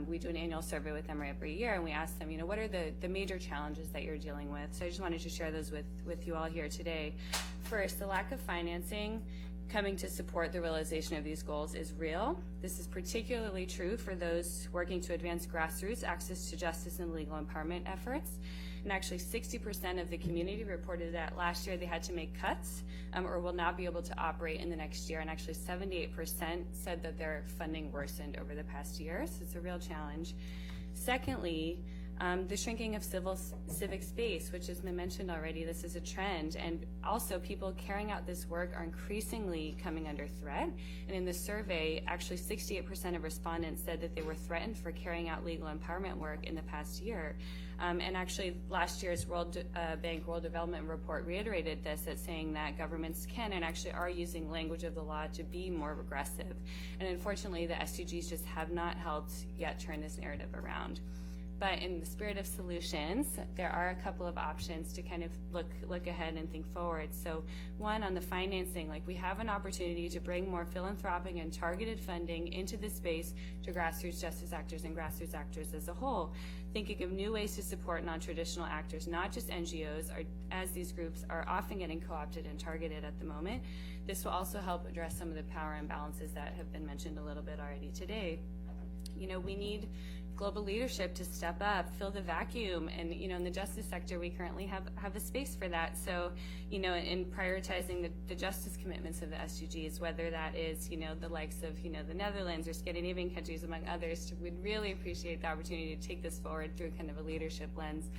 We do an annual survey with them every year, and we asked them, what are the major challenges that you're dealing with? So I just wanted to share those with you all here today. First, the lack of financing coming to support the realization of these goals is real. This is particularly true for those working to advance grassroots access to justice and legal empowerment efforts. And actually 60% of the community reported that last year they had to make cuts or will not be able to operate in the next year. And actually 78% said that their funding worsened over the past year. So it's a real challenge. Secondly, the shrinking of civic space, which has been mentioned already. This is a trend. And also people carrying out this work are increasingly coming under threat. And in the survey, actually 68% of respondents said that they were threatened for carrying out legal empowerment work in the past year. And actually last year's World Bank World Development Report reiterated this, at saying that governments can and actually are using language of the law to be more regressive. And unfortunately, the SDGs just have not helped yet turn this narrative around. But in the spirit of solutions, there are a couple of options to kind of look ahead and think forward. So one, on the financing, we have an opportunity to bring more philanthropic and targeted funding into the space to grassroots justice actors and grassroots actors as a whole. Thinking of new ways to support non-traditional actors, not just NGOs, as these groups are often getting co-opted and targeted at the moment. This will also help address some of the power imbalances that have been mentioned a little bit already today. We need global leadership to step up, fill the vacuum, and in the justice sector we currently have a space for that. So in prioritizing the justice commitments of the SDGs, whether that is the likes of the Netherlands or Scandinavian countries among others, we'd really appreciate the opportunity to take this forward through kind of a leadership lens.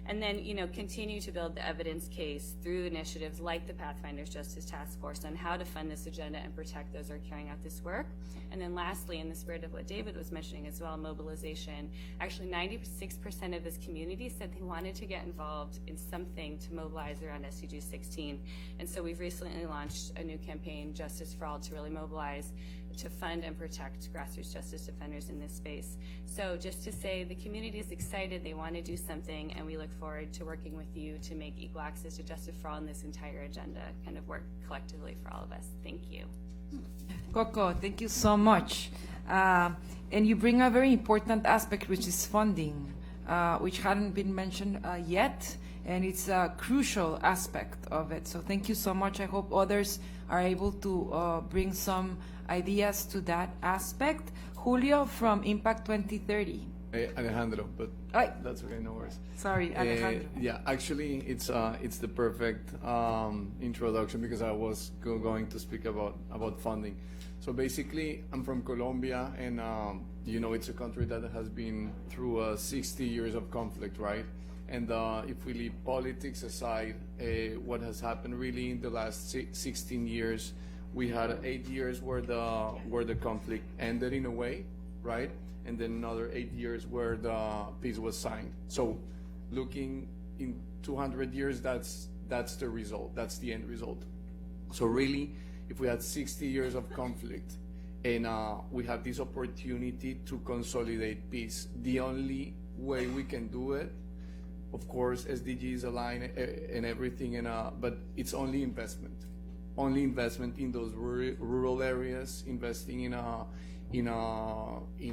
And then, continue to build the evidence case through initiatives like the Pathfinders Justice Task Force on how to fund this agenda and protect those who are carrying out this work. And then lastly, in the spirit of what David was mentioning as well, mobilization. Actually, 96% of this community said they wanted to get involved in something to mobilize around SDG 16. And so we've recently launched a new campaign, Justice for All, to really mobilize to fund and protect grassroots justice defenders in this space. So just to say, the community is excited, they want to do something, and we look forward to working with you to make equal access to justice for all in this entire agenda kind of work collectively for all of us. Thank you. Coco, thank you so much. And you bring a very important aspect, which is funding, which hadn't been mentioned yet, and it's a crucial aspect of it. So thank you so much. I hope others are able to bring some ideas to that aspect. Julio from Impact 2030. Alejandro, but that's okay, no worries. Sorry, Alejandro. Yeah, actually, it's the perfect introduction, because I was going to speak about funding. So basically, I'm from Colombia, and it's a country that has been through 60 years of conflict, right? And if we leave politics aside, what has happened really in the last 16 years we had 8 years where the conflict ended in a way, right? And then another 8 years where the peace was signed. So looking in 200 years, that's the result, that's the end result. So really, if we had 60 years of conflict and we have this opportunity to consolidate peace, the only way we can do it, of course, SDGs align and everything, but it's only investment in those rural areas, investing in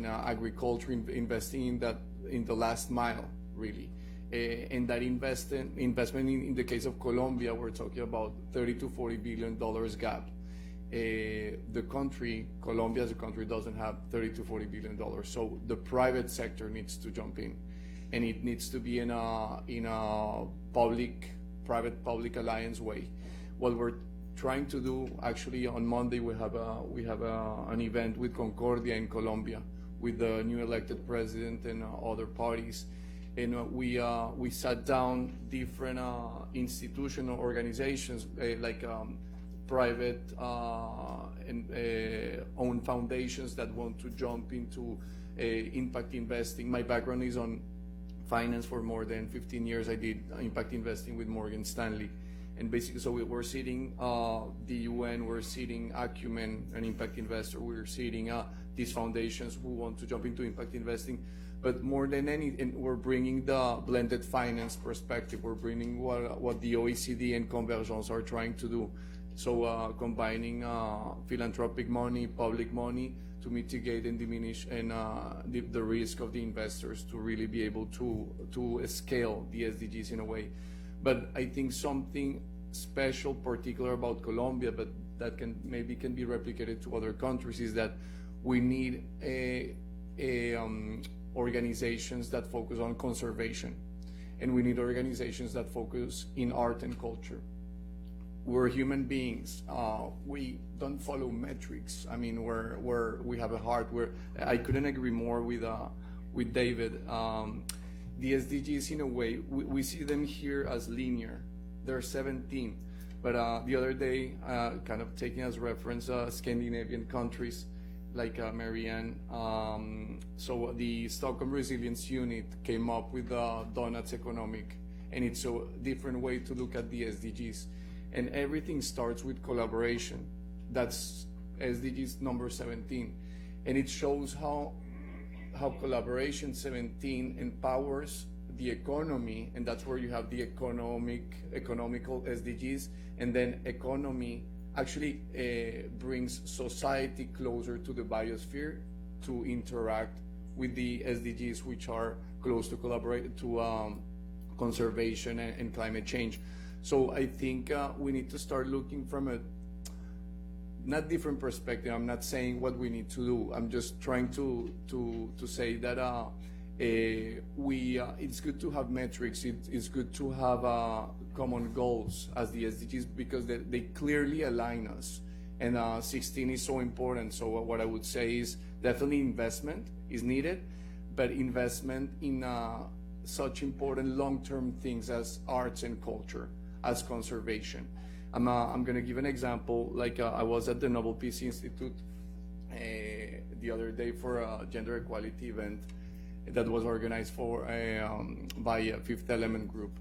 agriculture, investing in the last mile, really. And that investment in the case of Colombia, we're talking about $30 to $40 billion gap. Colombia as a country doesn't have $30 to $40 billion. So the private sector needs to jump in, and it needs to be in a private-public alliance way. What we're trying to do, actually, on Monday we have an event with Concordia in Colombia with the new elected president and other parties. And we sat down different institutional organizations like private and owned foundations that want to jump into impact investing. My background is on finance for more than 15 years. I did impact investing with Morgan Stanley. And basically, so we're seeding the UN, we're seeding Acumen, an impact investor, we're seeding these foundations who want to jump into impact investing. But more than anything, we're bringing the blended finance perspective. We're bringing what the OECD and Convergence are trying to do. So combining philanthropic money, public money, to mitigate and diminish the risk of the investors to really be able to scale the SDGs in a way. But I think something special, particular about Colombia, but that can be replicated to other countries, is that we need organizations that focus on conservation, and we need organizations that focus in art and culture. We're human beings. We don't follow metrics. I mean, we have a heart. I couldn't agree more with David. The SDGs, in a way, we see them here as linear. There are 17, but the other day, kind of taking as reference Scandinavian countries like Marianne. So the Stockholm Resilience Unit came up with Donuts Economic, and it's a different way to look at the SDGs. And everything starts with collaboration. That's SDGs number 17. And it shows how collaboration 17 empowers the economy, and that's where you have the economical SDGs, and then economy actually brings society closer to the biosphere to interact with the SDGs, which are close to conservation and climate change. So I think we need to start looking from a not different perspective. I'm not saying what we need to do. I'm just trying to say that it's good to have metrics. It's good to have common goals as the SDGs, because they clearly align us. And 16 is so important. So what I would say is definitely investment is needed, but investment in such important long-term things as arts and culture, as conservation. I'm going to give an example. Like I was at the Nobel Peace Institute the other day for a gender equality event that was organized by Fifth Element Group.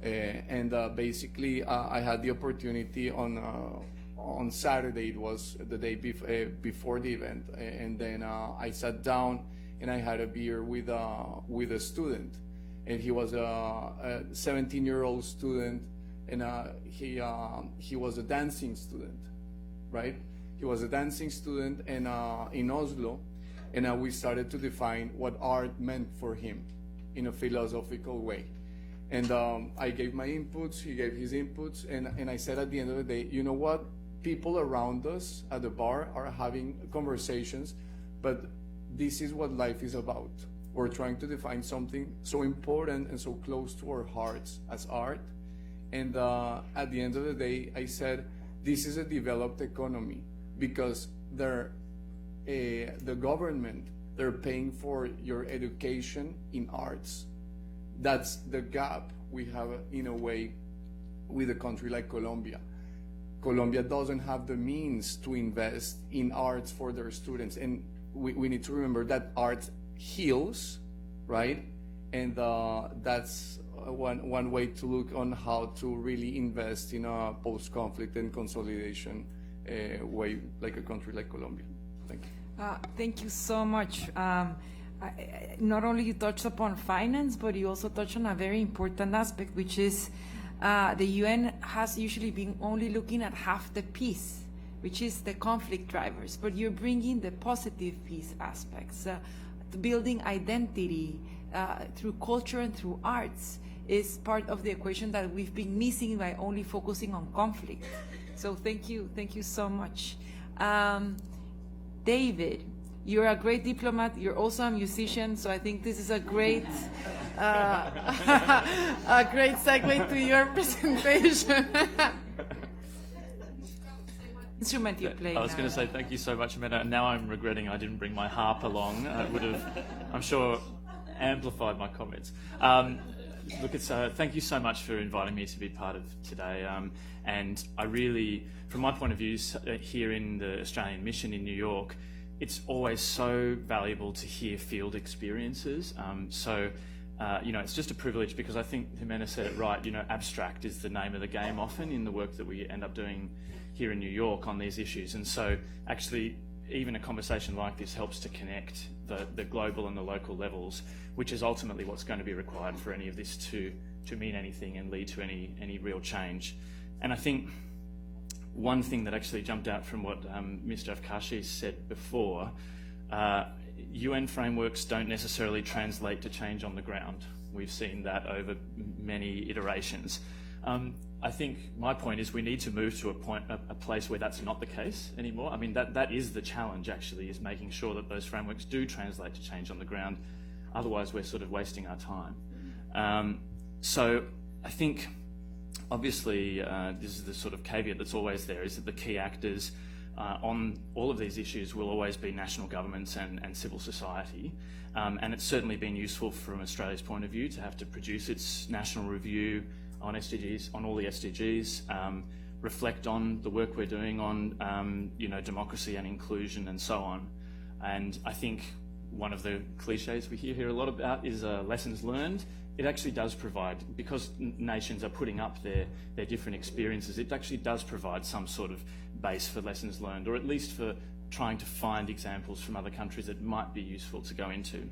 And basically, I had the opportunity on Saturday. It was the day before the event, and then I sat down and I had a beer with a student, and he was a 17-year-old student. And he was a dancing student, right? He was a dancing student in Oslo, and we started to define what art meant for him in a philosophical way. And I gave my inputs, he gave his inputs, and I said at the end of the day, you know what? People around us at the bar are having conversations, but this is what life is about. We're trying to define something so important and so close to our hearts as art. And at the end of the day, I said, this is a developed economy, because the government, they're paying for your education in arts. That's the gap we have, in a way, with a country like Colombia. Colombia doesn't have the means to invest in arts for their students. And we need to remember that art heals, right? And that's one way to look on how to really invest in a post-conflict and consolidation way, like a country like Colombia. Thank you. Thank you so much. Not only you touched upon finance, but you also touched on a very important aspect, which is the UN has usually been only looking at half the piece, which is the conflict drivers, but you're bringing the positive peace aspects. Building identity through culture and through arts is part of the equation that we've been missing by only focusing on conflict. So thank you so much. David, you're a great diplomat, you're also a musician, so I think this is a great a great segue to your presentation. Instrument you play. I was going to say thank you so much, Amanda, and now I'm regretting I didn't bring my harp along. It would have, I'm sure, amplified my comments. Look, thank you so much for inviting me to be part of today. And I really, from my point of view, here in the Australian Mission in New York, it's always so valuable to hear field experiences. It's just a privilege because I think Jimena said it right. Abstract is the name of the game often in the work that we end up doing here in New York on these issues. And so actually, even a conversation like this helps to connect the global and the local levels, which is ultimately what's going to be required for any of this to mean anything and lead to any real change. And I think one thing that actually jumped out from what Mr. Afkashi said before, UN frameworks don't necessarily translate to change on the ground. We've seen that over many iterations. I think my point is we need to move to a place where that's not the case anymore. I mean, that is the challenge, actually, is making sure that those frameworks do translate to change on the ground. Otherwise, we're sort of wasting our time. So I think, obviously, this is the sort of caveat that's always there, is that the key actors on all of these issues will always be national governments and civil society. And it's certainly been useful from Australia's point of view to have to produce its national review on SDGs, on all the SDGs, reflect on the work we're doing on democracy and inclusion and so on. And I think one of the cliches we hear here a lot about is lessons learned. It actually does provide, because nations are putting up their different experiences, it actually does provide some sort of base for lessons learned, or at least for trying to find examples from other countries that might be useful to go into.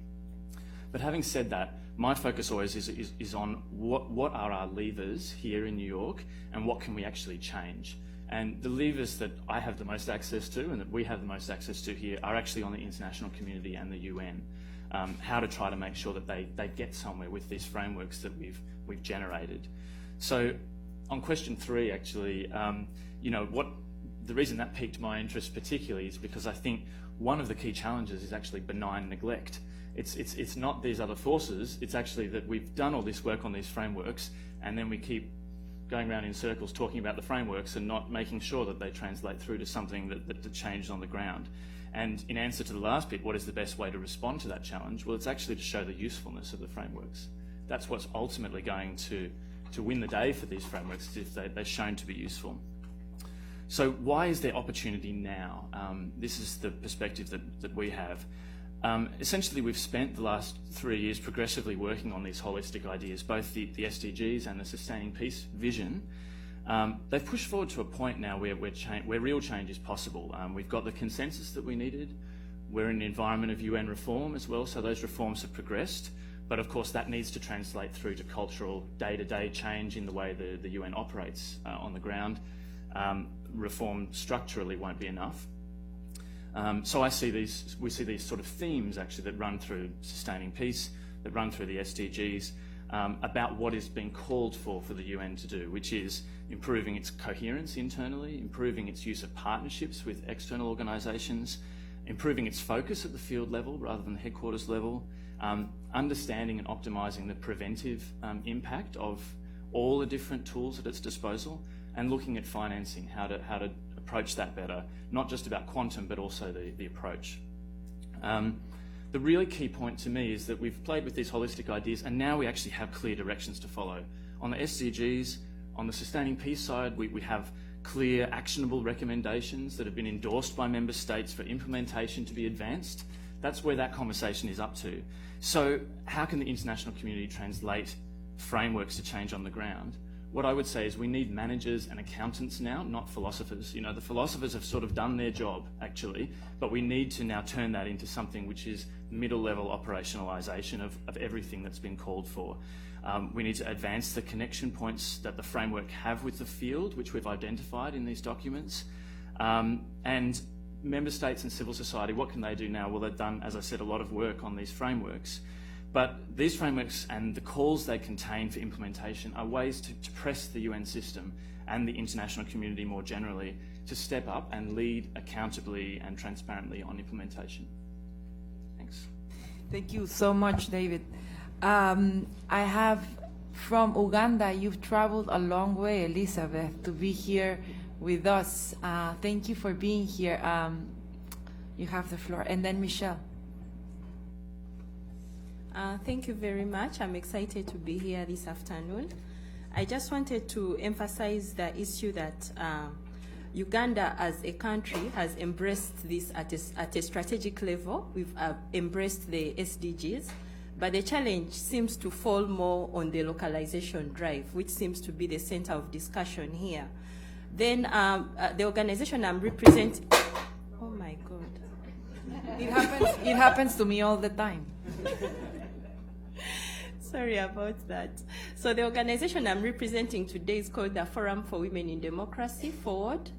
But having said that, my focus always is on what are our levers here in New York and what can we actually change. And the levers that I have the most access to and that we have the most access to here are actually on the international community and the UN. How to try to make sure that they get somewhere with these frameworks that we've generated. So on question 3, actually, the reason that piqued my interest particularly is because I think one of the key challenges is actually benign neglect. It's not these other forces, it's actually that we've done all this work on these frameworks and then we keep going around in circles talking about the frameworks and not making sure that they translate through to something that changes on the ground. And in answer to the last bit, what is the best way to respond to that challenge? Well, it's actually to show the usefulness of the frameworks. That's what's ultimately going to win the day for these frameworks, if they're shown to be useful. So why is there opportunity now? This is the perspective that we have. Essentially, we've spent the last 3 years progressively working on these holistic ideas, both the SDGs and the Sustaining Peace vision. They've pushed forward to a point now where real change is possible. We've got the consensus that we needed. We're in an environment of UN reform as well, so those reforms have progressed. But of course, that needs to translate through to cultural day-to-day change in the way the UN operates on the ground. Reform structurally won't be enough. So we see these sort of themes actually that run through Sustaining Peace, that run through the SDGs, about what is being called for the UN to do, which is improving its coherence internally, improving its use of partnerships with external organisations, improving its focus at the field level rather than the headquarters level, understanding and optimising the preventive impact of all the different tools at its disposal, and looking at financing, how to approach that better, not just about quantum, but also the approach. The really key point to me is that we've played with these holistic ideas and now we actually have clear directions to follow. On the SDGs, on the Sustaining Peace side, we have clear, actionable recommendations that have been endorsed by member states for implementation to be advanced. That's where that conversation is up to. So how can the international community translate frameworks to change on the ground? What I would say is we need managers and accountants now, not philosophers. You know, the philosophers have sort of done their job, actually, but we need to now turn that into something which is middle-level operationalisation of everything that's been called for. We need to advance the connection points that the framework have with the field, which we've identified in these documents. And member states and civil society, what can they do now? Well, they've done, as I said, a lot of work on these frameworks. But these frameworks and the calls they contain for implementation are ways to press the UN system and the international community more generally to step up and lead accountably and transparently on implementation. Thanks. Thank you so much, David. I have from Uganda, you've traveled a long way, Elizabeth, to be here with us. Thank you for being here. You have the floor. And then Michelle. Thank you very much. I'm excited to be here this afternoon. I just wanted to emphasize the issue that Uganda as a country has embraced this at a strategic level. We've embraced the SDGs, but the challenge seems to fall more on the localization drive, which seems to be the center of discussion here. Then the organization I'm representing, oh my God. It happens to me all the time. Sorry about that. So the organization I'm representing today is called the Forum for Women in Democracy, Forward,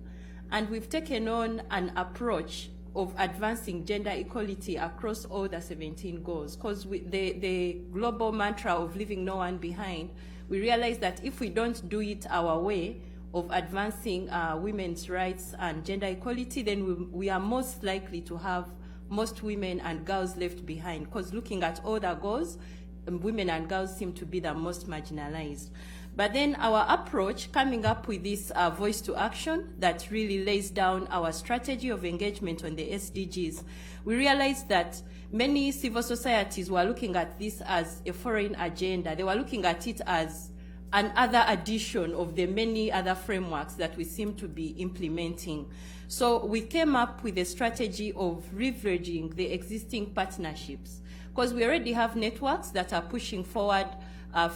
and we've taken on an approach of advancing gender equality across all the 17 goals, because the global mantra of leaving no one behind, we realize that if we don't do it our way of advancing women's rights and gender equality, then we are most likely to have most women and girls left behind, because looking at all the goals, women and girls seem to be the most marginalized. But then our approach, coming up with this voice to action that really lays down our strategy of engagement on the SDGs, we realized that many civil societies were looking at this as a foreign agenda. They were looking at it as another addition of the many other frameworks that we seem to be implementing. So we came up with a strategy of leveraging the existing partnerships, because we already have networks that are pushing forward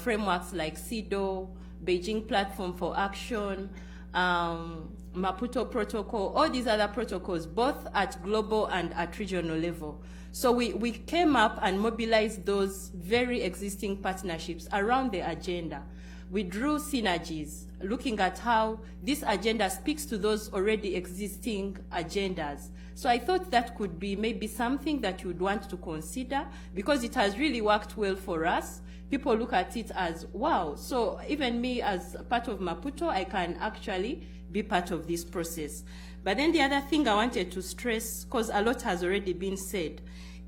frameworks like CEDAW, Beijing Platform for Action, Maputo Protocol, all these other protocols, both at global and at regional level. So we came up and mobilized those very existing partnerships around the agenda. We drew synergies, looking at how this agenda speaks to those already existing agendas. So I thought that could be maybe something that you would want to consider, because it has really worked well for us. People look at it as, wow, so even me as part of Maputo, I can actually be part of this process. But then the other thing I wanted to stress, because a lot has already been said,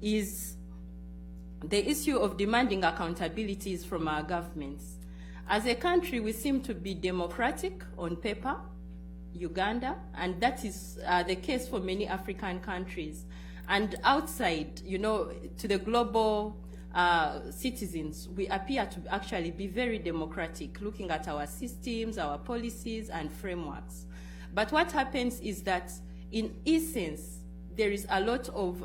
is the issue of demanding accountabilities from our governments. As a country, we seem to be democratic on paper, Uganda, and that is the case for many African countries. And outside, you know, to the global citizens, we appear to actually be very democratic, looking at our systems, our policies, and frameworks. But what happens is that, in essence, there is a lot of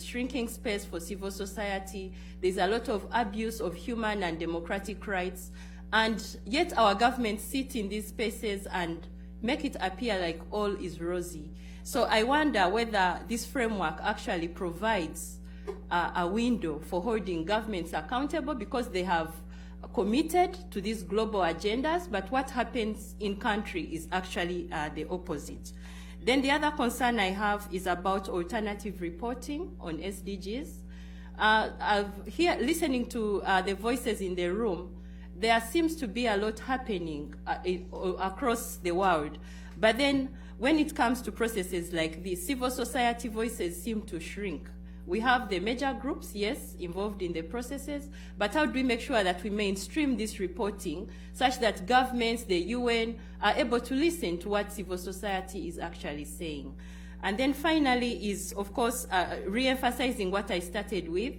shrinking space for civil society. There's a lot of abuse of human and democratic rights. And yet our governments sit in these spaces and make it appear like all is rosy. So I wonder whether this framework actually provides a window for holding governments accountable, because they have committed to these global agendas, but what happens in country is actually the opposite. Then the other concern I have is about alternative reporting on SDGs. Here, listening to the voices in the room, there seems to be a lot happening across the world. But then when it comes to processes like this, civil society voices seem to shrink. We have the major groups, yes, involved in the processes, but how do we make sure that we mainstream this reporting such that governments, the UN, are able to listen to what civil society is actually saying? And then finally is, of course, re-emphasizing what I started with.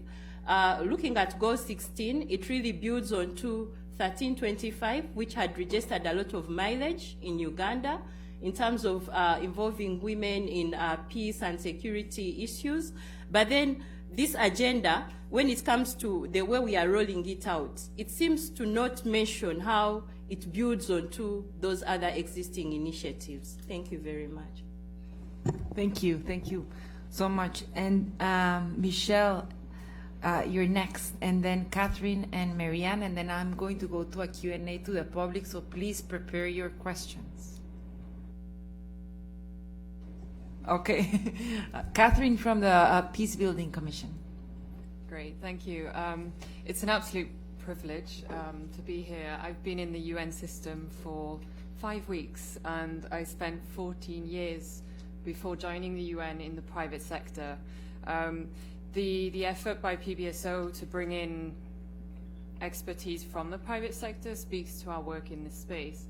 Looking at Goal 16, it really builds on two 1325, which had registered a lot of mileage in Uganda in terms of involving women in peace and security issues. But then this agenda, when it comes to the way we are rolling it out, it seems to not mention how it builds onto those other existing initiatives. Thank you very much. Thank you so much. And Michelle, you're next, and then Catherine and Marianne, and then I'm going to go to a Q&A to the public, so please prepare your questions. Okay. Catherine from the Peace Building Commission. Great, thank you. It's an absolute privilege to be here. I've been in the UN system for 5 weeks, and I spent 14 years before joining the UN in the private sector. The effort by PBSO to bring in expertise from the private sector speaks to our work in this space.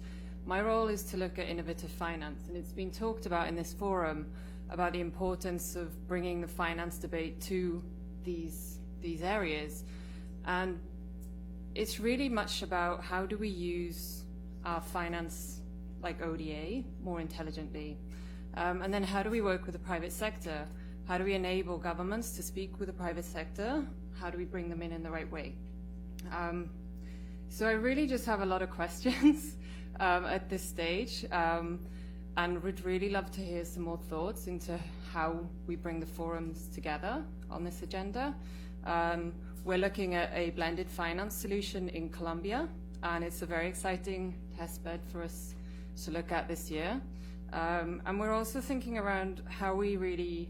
My role is to look at innovative finance, and it's been talked about in this forum about the importance of bringing the finance debate to these areas. And it's really much about how do we use our finance, like ODA, more intelligently. And then how do we work with the private sector? How do we enable governments to speak with the private sector? How do we bring them in the right way? So I really just have a lot of questions at this stage, and would really love to hear some more thoughts into how we bring the forums together on this agenda. We're looking at a blended finance solution in Colombia, and it's a very exciting testbed for us to look at this year. And we're also thinking around how we really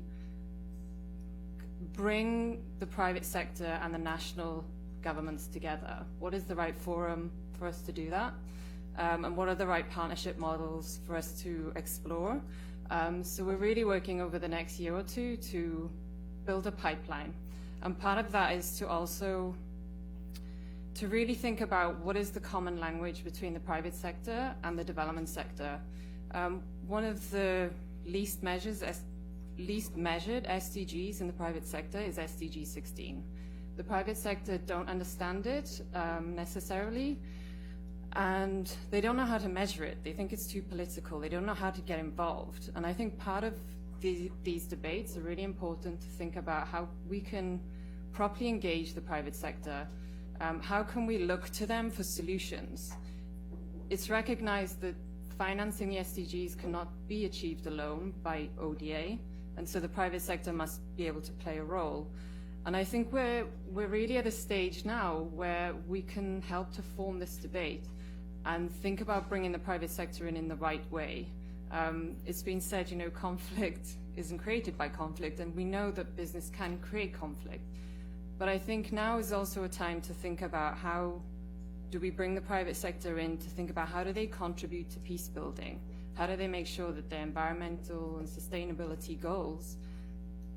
bring the private sector and the national governments together. What is the right forum for us to do that? And what are the right partnership models for us to explore? So we're really working over the next year or two to build a pipeline. And part of that is to also to really think about what is the common language between the private sector and the development sector. One of the least measured SDGs in the private sector is SDG 16. The private sector don't understand it necessarily, and they don't know how to measure it. They think it's too political. They don't know how to get involved. And I think part of these debates are really important to think about how we can properly engage the private sector. How can we look to them for solutions? It's recognized that financing the SDGs cannot be achieved alone by ODA, and so the private sector must be able to play a role. And I think we're really at a stage now where we can help to form this debate and think about bringing the private sector in the right way. It's been said, conflict isn't created by conflict, and we know that business can create conflict. But I think now is also a time to think about how do we bring the private sector in to think about how do they contribute to peace building? How do they make sure that their environmental and sustainability goals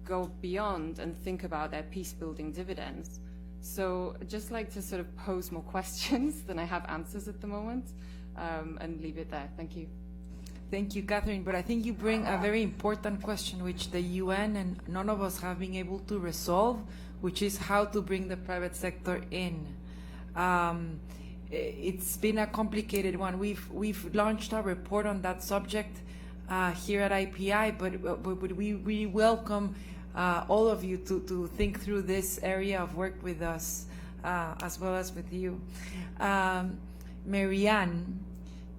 go beyond and think about their peace building dividends? So I'd just like to sort of pose more questions than I have answers at the moment, and leave it there. Thank you. Thank you, Catherine. But I think you bring a very important question, which the UN and none of us have been able to resolve, which is how to bring the private sector in. It's been a complicated one. We've launched a report on that subject here at IPI, but we really welcome all of you to think through this area of work with us, as well as with you. Marianne,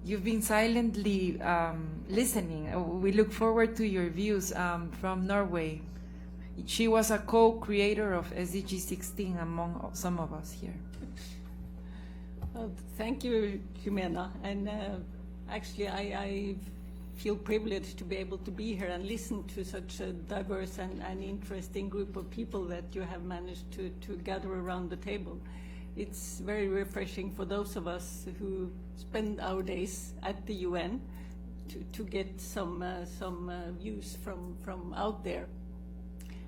you've been silently listening. We look forward to your views from Norway. She was a co-creator of SDG 16 among some of us here. Well, thank you, Jimena. And actually, I feel privileged to be able to be here and listen to such a diverse and interesting group of people that you have managed to gather around the table. It's very refreshing for those of us who spend our days at the UN to get some views from out there.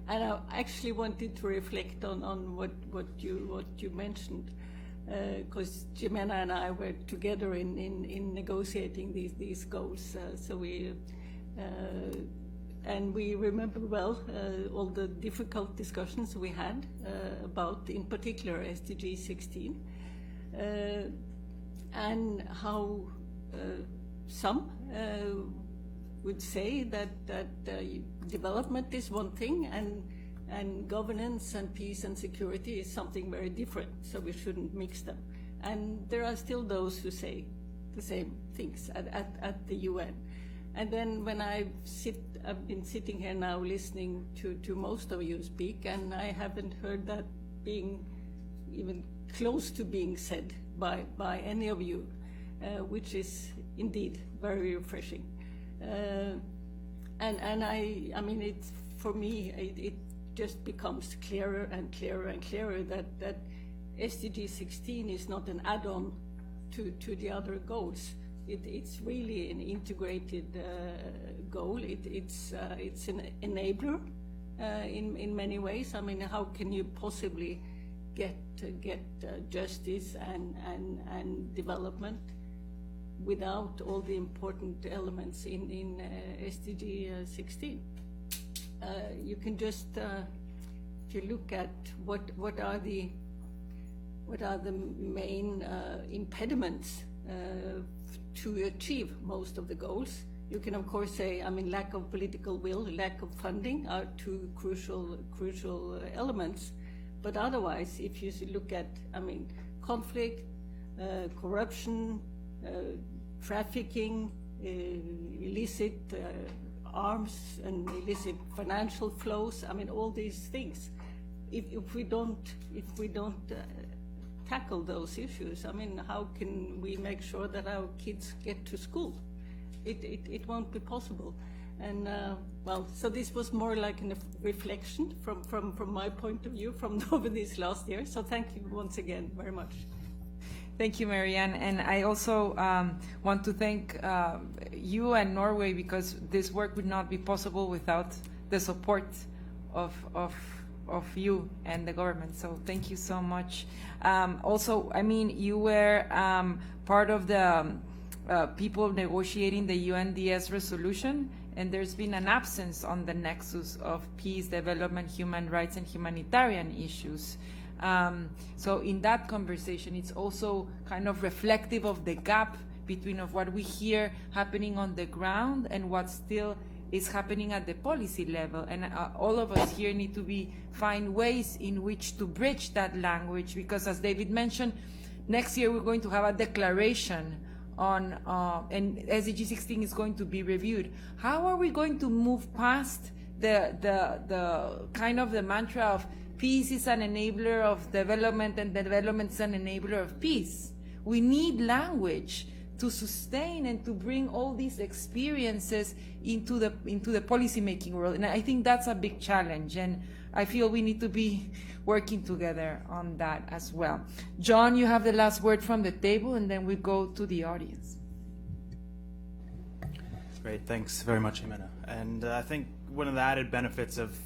And I actually wanted to reflect on what you mentioned, because Jimena and I were together in negotiating these goals. So we remember well all the difficult discussions we had about, in particular, SDG 16. and how some would say that development is one thing and governance and peace and security is something very different, so we shouldn't mix them. And there are still those who say the same things at the UN. And then when I've been sitting here now listening to most of you speak, and I haven't heard that being even close to being said by any of you, which is indeed very refreshing. And I mean, it's, for me, it just becomes clearer and clearer and clearer that SDG 16 is not an add-on to the other goals. It's really an integrated goal. It's an enabler in many ways. I mean, how can you possibly get justice and development without all the important elements in SDG 16? You can just, if you look at what are the main impediments to achieve most of the goals. You can of course say, I mean, lack of political will, lack of funding are two crucial elements. But otherwise, if you look at, I mean, conflict, corruption, trafficking, illicit arms and illicit financial flows, I mean, all these things. If we don't tackle those issues, I mean, how can we make sure that our kids get to school? It won't be possible. And well, so this was more like a reflection from my point of view from over these last years. So thank you once again very much. Thank you, Marianne. And I also want to thank you and Norway, because this work would not be possible without the support of you and the government. So thank you so much. Also, I mean, you were part of the people negotiating the UNDS resolution, and there's been an absence on the nexus of peace, development, human rights, and humanitarian issues. So in that conversation, it's also kind of reflective of the gap between of what we hear happening on the ground and what still is happening at the policy level. And all of us here need to find ways in which to bridge that language, because as David mentioned, next year we're going to have a declaration on, and SDG 16 is going to be reviewed. How are we going to move past the kind of the mantra of peace is an enabler of development and development is an enabler of peace? We need language to sustain and to bring all these experiences into the policy-making world. And I think that's a big challenge, and I feel we need to be working together on that as well. John, you have the last word from the table, and then we go to the audience. Great, thanks very much, Jimena. And I think one of the added benefits of,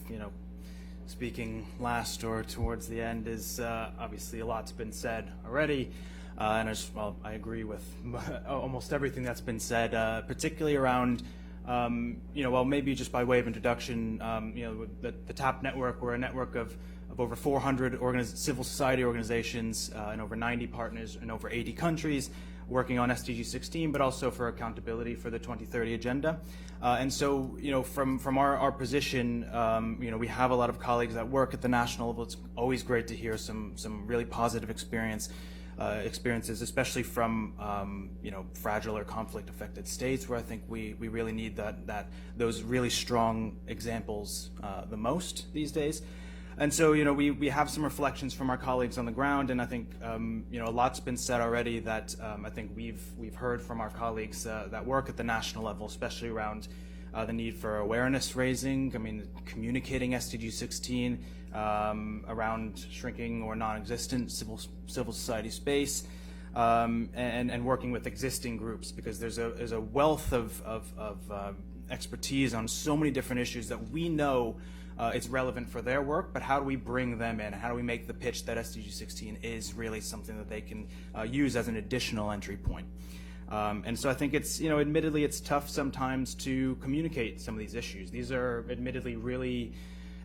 speaking last or towards the end is obviously a lot's been said already. And I agree with almost everything that's been said, particularly around, maybe just by way of introduction, the TAP network. We're a network of over 400 civil society organizations and over 90 partners in over 80 countries working on SDG 16, but also for accountability for the 2030 agenda. And so, from our position, we have a lot of colleagues that work at the national level. It's always great to hear some really positive experiences, especially from fragile or conflict-affected states, where I think we really need those really strong examples the most these days. And so we have some reflections from our colleagues on the ground, and I think a lot's been said already that I think we've heard from our colleagues that work at the national level, especially around the need for awareness raising. I mean, communicating SDG 16. Around shrinking or non-existent civil society space, and working with existing groups, because there's a wealth of expertise on so many different issues that we know it's relevant for their work, but how do we bring them in? How do we make the pitch that SDG 16 is really something that they can use as an additional entry point? And so I think it's, admittedly it's tough sometimes to communicate some of these issues. These are admittedly really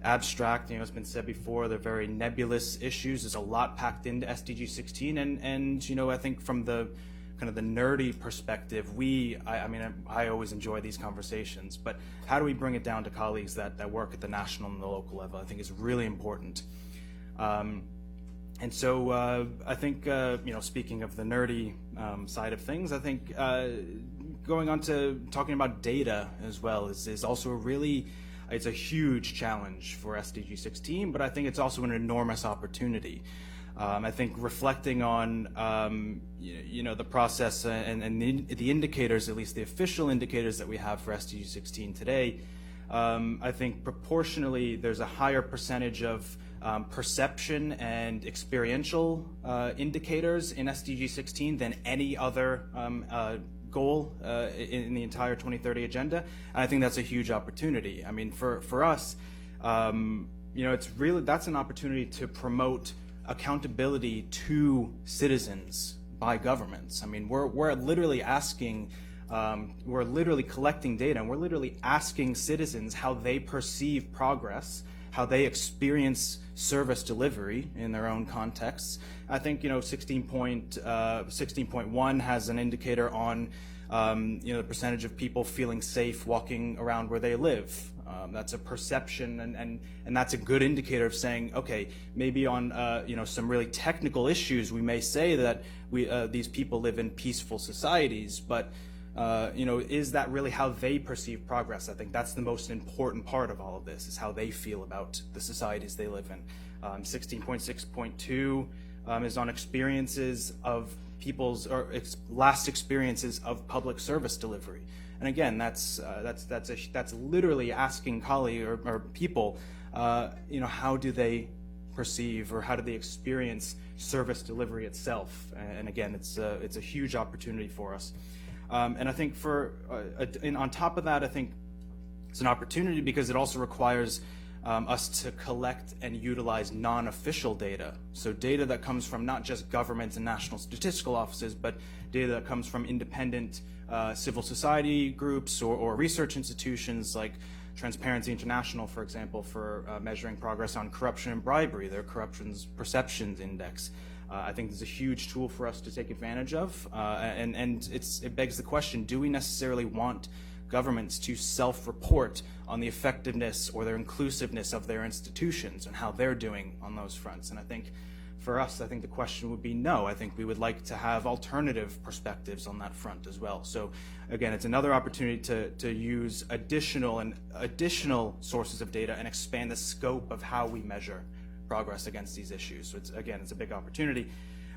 abstract, it's been said before, they're very nebulous issues. There's a lot packed into SDG 16, and I think from the kind of the nerdy perspective, I always enjoy these conversations, but how do we bring it down to colleagues that work at the national and the local level? I think is really important. And so I think, speaking of the nerdy side of things, I think going on to talking about data as well is also it's a huge challenge for SDG 16, but I think it's also an enormous opportunity. I think reflecting on, the process and the indicators, at least the official indicators that we have for SDG 16 today, I think proportionally there's a higher percentage of perception and experiential indicators in SDG 16 than any other goal in the entire 2030 agenda. And I think that's a huge opportunity. I mean, for us, that's an opportunity to promote accountability to citizens by governments. I mean, we're literally asking, we're literally collecting data, and we're literally asking citizens how they perceive progress, how they experience service delivery in their own contexts. I think 16.1 has an indicator on the percentage of people feeling safe walking around where they live. That's a perception, and that's a good indicator of saying, okay, maybe on some really technical issues, we may say that these people live in peaceful societies, but is that really how they perceive progress? I think that's the most important part of all of this, is how they feel about the societies they live in. 16.6.2 is on experiences of people's last experiences of public service delivery. And again, that's literally asking colleagues or people, how do they perceive or how do they experience service delivery itself? And again, it's a huge opportunity for us. And I think on top of that, I think it's an opportunity because it also requires us to collect and utilize non-official data. So data that comes from not just governments and national statistical offices, but data that comes from independent civil society groups or research institutions like Transparency International, for example, for measuring progress on corruption and bribery, their Corruption Perceptions Index. I think there's a huge tool for us to take advantage of, and it begs the question, do we necessarily want governments to self-report on the effectiveness or their inclusiveness of their institutions and how they're doing on those fronts? And I think for us, I think the question would be no. I think we would like to have alternative perspectives on that front as well. So again, it's another opportunity to use additional sources of data and expand the scope of how we measure progress against these issues. So it's a big opportunity.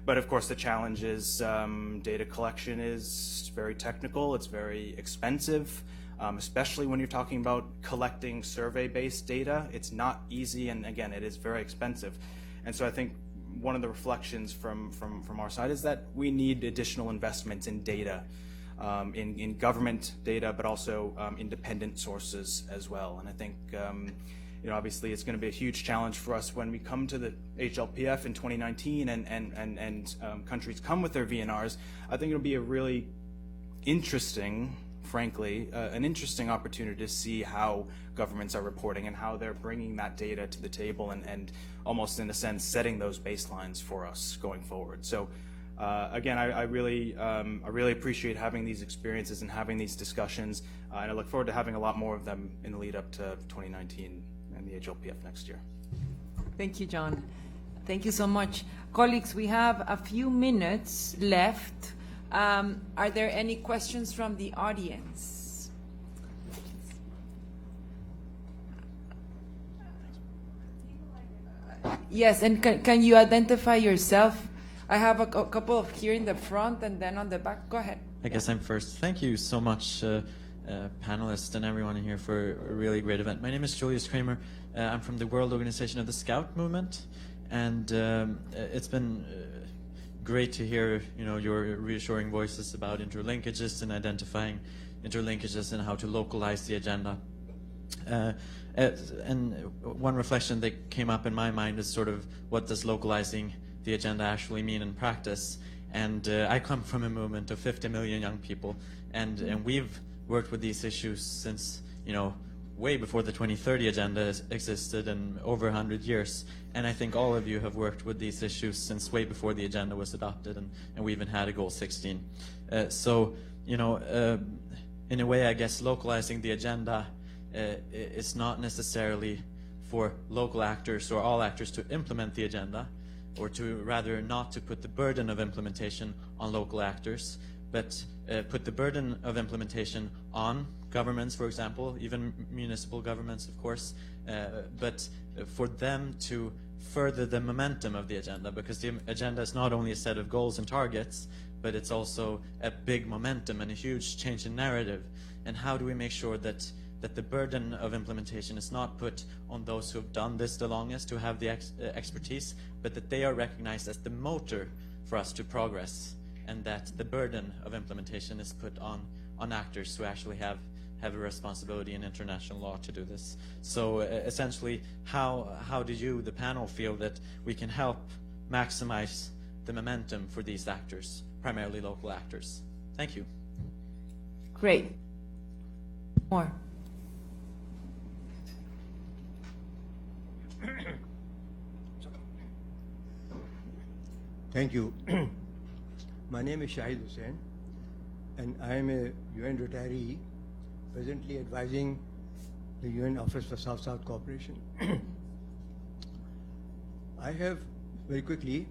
But of course, the challenge is data collection is very technical. It's very expensive, especially when you're talking about collecting survey-based data. It's not easy, and again, it is very expensive. And so I think one of the reflections from our side is that we need additional investments in data, in government data, but also independent sources as well. And I think obviously it's going to be a huge challenge for us when we come to the HLPF in 2019 and countries come with their VNRs. I think it'll be a really interesting, frankly, an interesting opportunity to see how governments are reporting and how they're bringing that data to the table and almost in a sense setting those baselines for us going forward. So again, I really appreciate having these experiences and having these discussions, and I look forward to having a lot more of them in the lead up to 2019 and the HLPF next year. Thank you, John. Thank you so much. Colleagues, we have a few minutes left. Are there any questions from the audience? Yes, and can you identify yourself? I have a couple of here in the front and then on the back. Go ahead. I guess I'm first. Thank you so much, panelists and everyone in here, for a really great event. My name is Julius Kramer. I'm from the World Organization of the Scout Movement, and it's been great to hear your reassuring voices about interlinkages and identifying interlinkages and how to localize the agenda. And one reflection that came up in my mind is sort of what does localizing the agenda actually mean in practice? And I come from a movement of 50 million young people, and we've worked with these issues since way before the 2030 agenda existed and over 100 years. And I think all of you have worked with these issues since way before the agenda was adopted, and we even had a goal 16. So, you know, in a way, I guess localizing the agenda is not necessarily for local actors or all actors to implement the agenda, or to rather not to put the burden of implementation on local actors, but put the burden of implementation on governments, for example, even municipal governments, of course, but for them to further the momentum of the agenda, because the agenda is not only a set of goals and targets, but it's also a big momentum and a huge change in narrative. And how do we make sure that the burden of implementation is not put on those who have done this the longest, who have the expertise, but that they are recognized as the motor for us to progress, and that the burden of implementation is put on actors who actually have a responsibility in international law to do this. So essentially, how do you, the panel, feel that we can help maximize the momentum for these actors, primarily local actors? Thank you. Great. More. Thank you. My name is Shahid Hussain, and I am a UN retiree, presently advising the UN Office for South-South Cooperation. I have, very quickly,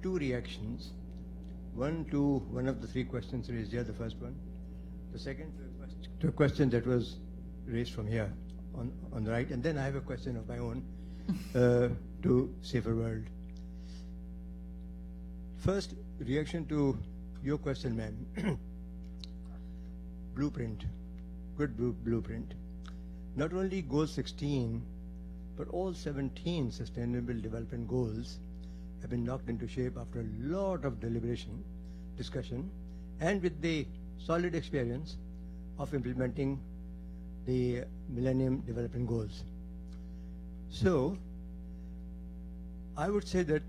two reactions. One to one of the three questions raised here, the first one. The second to a question that was raised from here on the right. And then I have a question of my own to Safer World. First, reaction to your question, ma'am. Blueprint, good blueprint. Not only Goal 16, but all 17 Sustainable Development Goals have been knocked into shape after a lot of deliberation, discussion, and with the solid experience of implementing the Millennium Development Goals. So, I would say that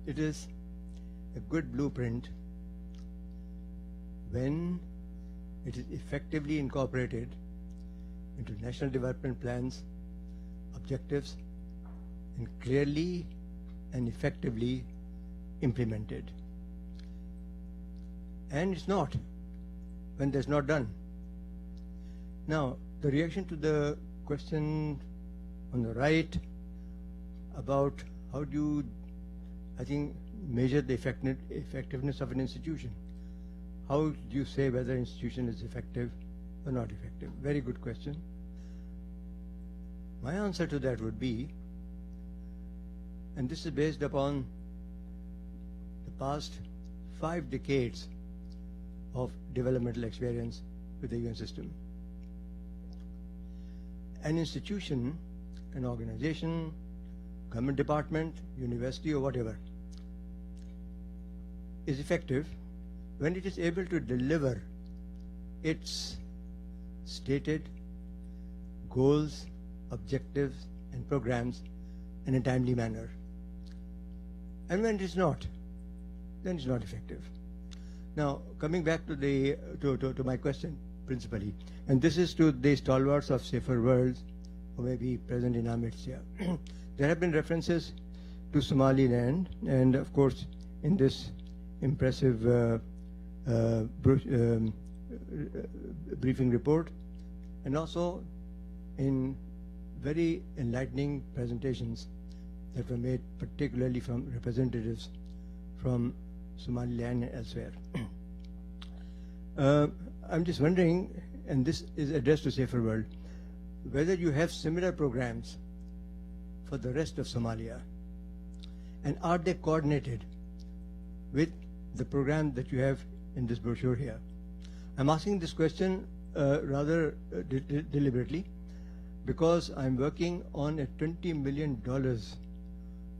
it is a good blueprint when it is effectively incorporated into national development plans, objectives, and clearly and effectively implemented. And it's not when that's not done. Now, the reaction to the question on the right about how do you, I think, measure the effectiveness of an institution. How do you say whether an institution is effective or not effective? Very good question. My answer to that would be, and this is based upon the past 5 decades of developmental experience with the UN system. An institution, an organization, government department, university, or whatever, is effective when it is able to deliver its stated goals, objectives, and programs in a timely manner. And when it is not, then it's not effective. Now, coming back to the to my question principally, and this is to the stalwarts of Safer Worlds who may be present in our midst here. There have been references to Somaliland, and of course, in this impressive briefing report, and also in very enlightening presentations that were made particularly from representatives from Somaliland and elsewhere. I'm just wondering, and this is addressed to Safer World, whether you have similar programs for the rest of Somalia, and are they coordinated with the program that you have in this brochure here? I'm asking this question rather deliberately because I'm working on a $20 million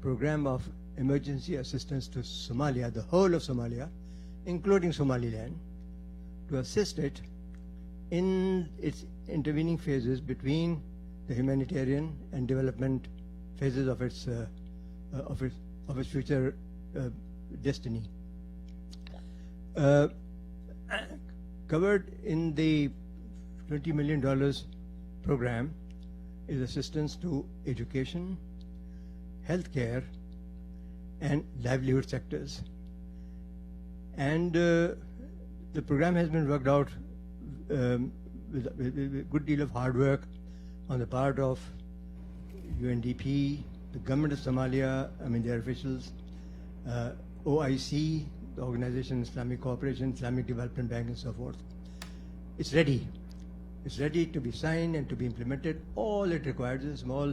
program of emergency assistance to Somalia, the whole of Somalia, including Somaliland, to assist it in its intervening phases between the humanitarian and development phases of its future destiny. Covered in the $20 million program is assistance to education, healthcare, and livelihood sectors. And the program has been worked out with a good deal of hard work on the part of UNDP, the government of Somalia, their officials, OIC, the Organization Islamic Cooperation, Islamic Development Bank, and so forth. It's ready. It's ready to be signed and to be implemented. All it requires is a small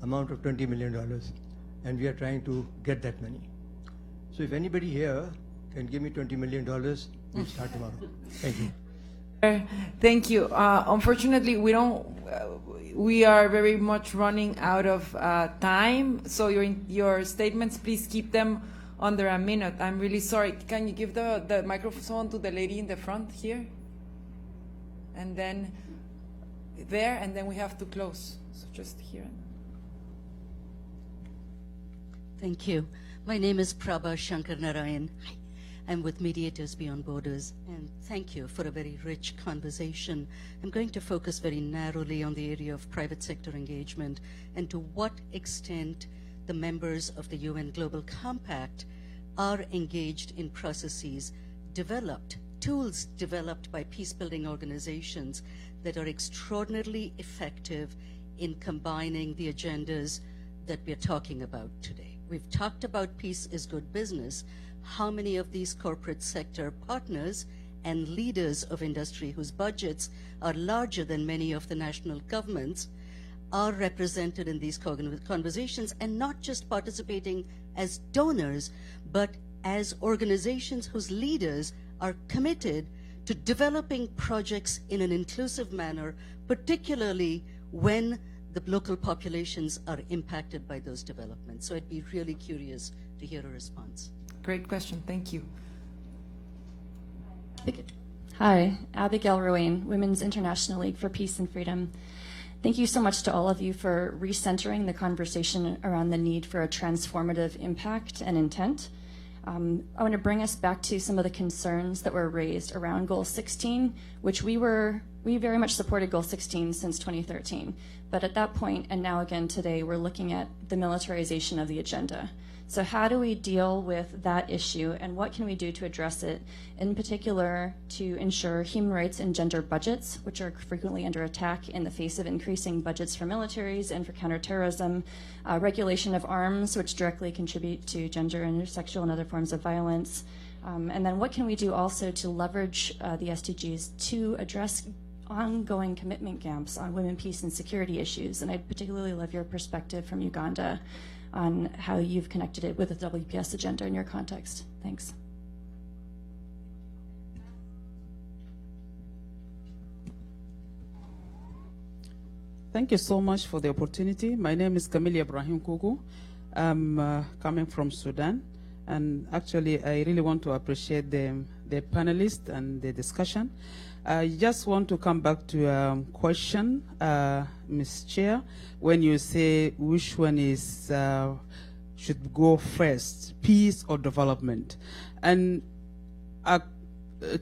amount of $20 million, and we are trying to get that money. So if anybody here can give me $20 million, we'll start tomorrow. Thank you. Thank you. Unfortunately, we are very much running out of time. So your statements, please keep them under a minute. I'm really sorry. Can you give the microphone to the lady in the front here? And then there, and then we have to close. So just here. Thank you. My name is Prabha Shankar Narayan. I'm with Mediators Beyond Borders, and thank you for a very rich conversation. I'm going to focus very narrowly on the area of private sector engagement and to what extent the members of the UN Global Compact are engaged in processes developed, tools developed by peace-building organizations that are extraordinarily effective in combining the agendas that we're talking about today. We've talked about peace is good business. How many of these corporate sector partners and leaders of industry whose budgets are larger than many of the national governments are represented in these conversations, and not just participating as donors, but as organizations whose leaders are committed to developing projects in an inclusive manner, particularly when the local populations are impacted by those developments. So I'd be really curious to hear a response. Great question. Thank you. Hi, Abigail Ruane, Women's International League for Peace and Freedom. Thank you so much to all of you for recentering the conversation around the need for a transformative impact and intent. I want to bring us back to some of the concerns that were raised around Goal 16, which we very much supported Goal 16 since 2013. But at that point, and now again today, we're looking at the militarization of the agenda. So how do we deal with that issue, and what can we do to address it, in particular to ensure human rights and gender budgets, which are frequently under attack in the face of increasing budgets for militaries and for counterterrorism, regulation of arms, which directly contribute to gender, intersexual, and other forms of violence, and then what can we do also to leverage the SDGs to address ongoing commitment gaps on women, peace, and security issues. And I'd particularly love your perspective from Uganda on how you've connected it with the WPS agenda in your context. Thanks. Thank you so much for the opportunity. My name is Camille Ibrahim Kugu. I'm coming from Sudan. And actually, I really want to appreciate the panelists and the discussion. I just want to come back to a question, Ms. Chair, when you say which one is should go first, peace or development. And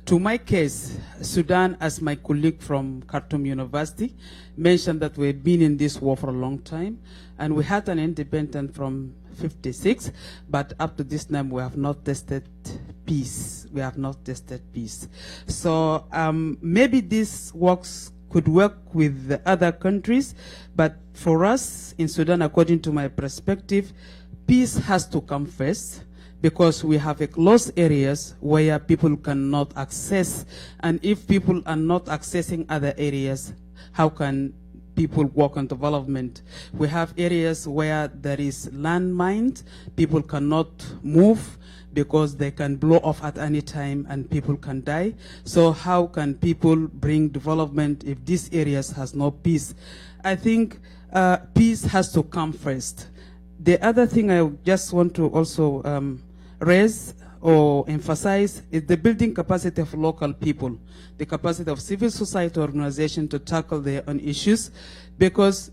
to my case, Sudan, as my colleague from Khartoum University, mentioned that we've been in this war for a long time, and we had an independence from 56, but up to this time we have not tested peace. We have not tested peace. So maybe this could work with the other countries, but for us in Sudan, according to my perspective, peace has to come first, because we have closed areas where people cannot access, and if people are not accessing other areas, how can people work on development? We have areas where there is landmines, people cannot move because they can blow off at any time and people can die. So how can people bring development if these areas has no peace? I think peace has to come first. The other thing I just want to also raise or emphasize is the building capacity of local people, the capacity of civil society organizations to tackle their own issues, because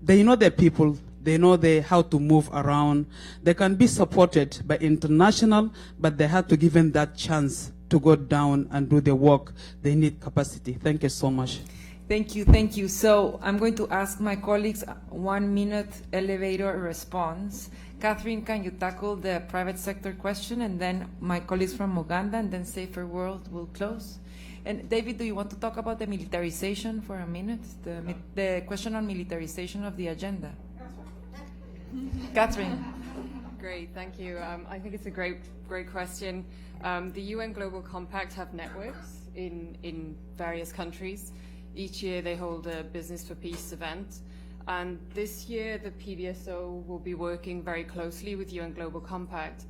they know their people, they know how to move around. They can be supported by international, but they have to give them that chance to go down and do the work. They need capacity. Thank you so much. Thank you, thank you. So I'm going to ask my colleagues 1 minute elevator response. Catherine, can you tackle the private sector question? And then my colleagues from Uganda, and then Safer World will close. And David, do you want to talk about the militarization for a minute? The question on militarization of the agenda. Catherine. Great, thank you. I think it's a great question. The UN Global Compact have networks in various countries. Each year they hold a Business for Peace event. And this year the PBSO will be working very closely with UN Global Compact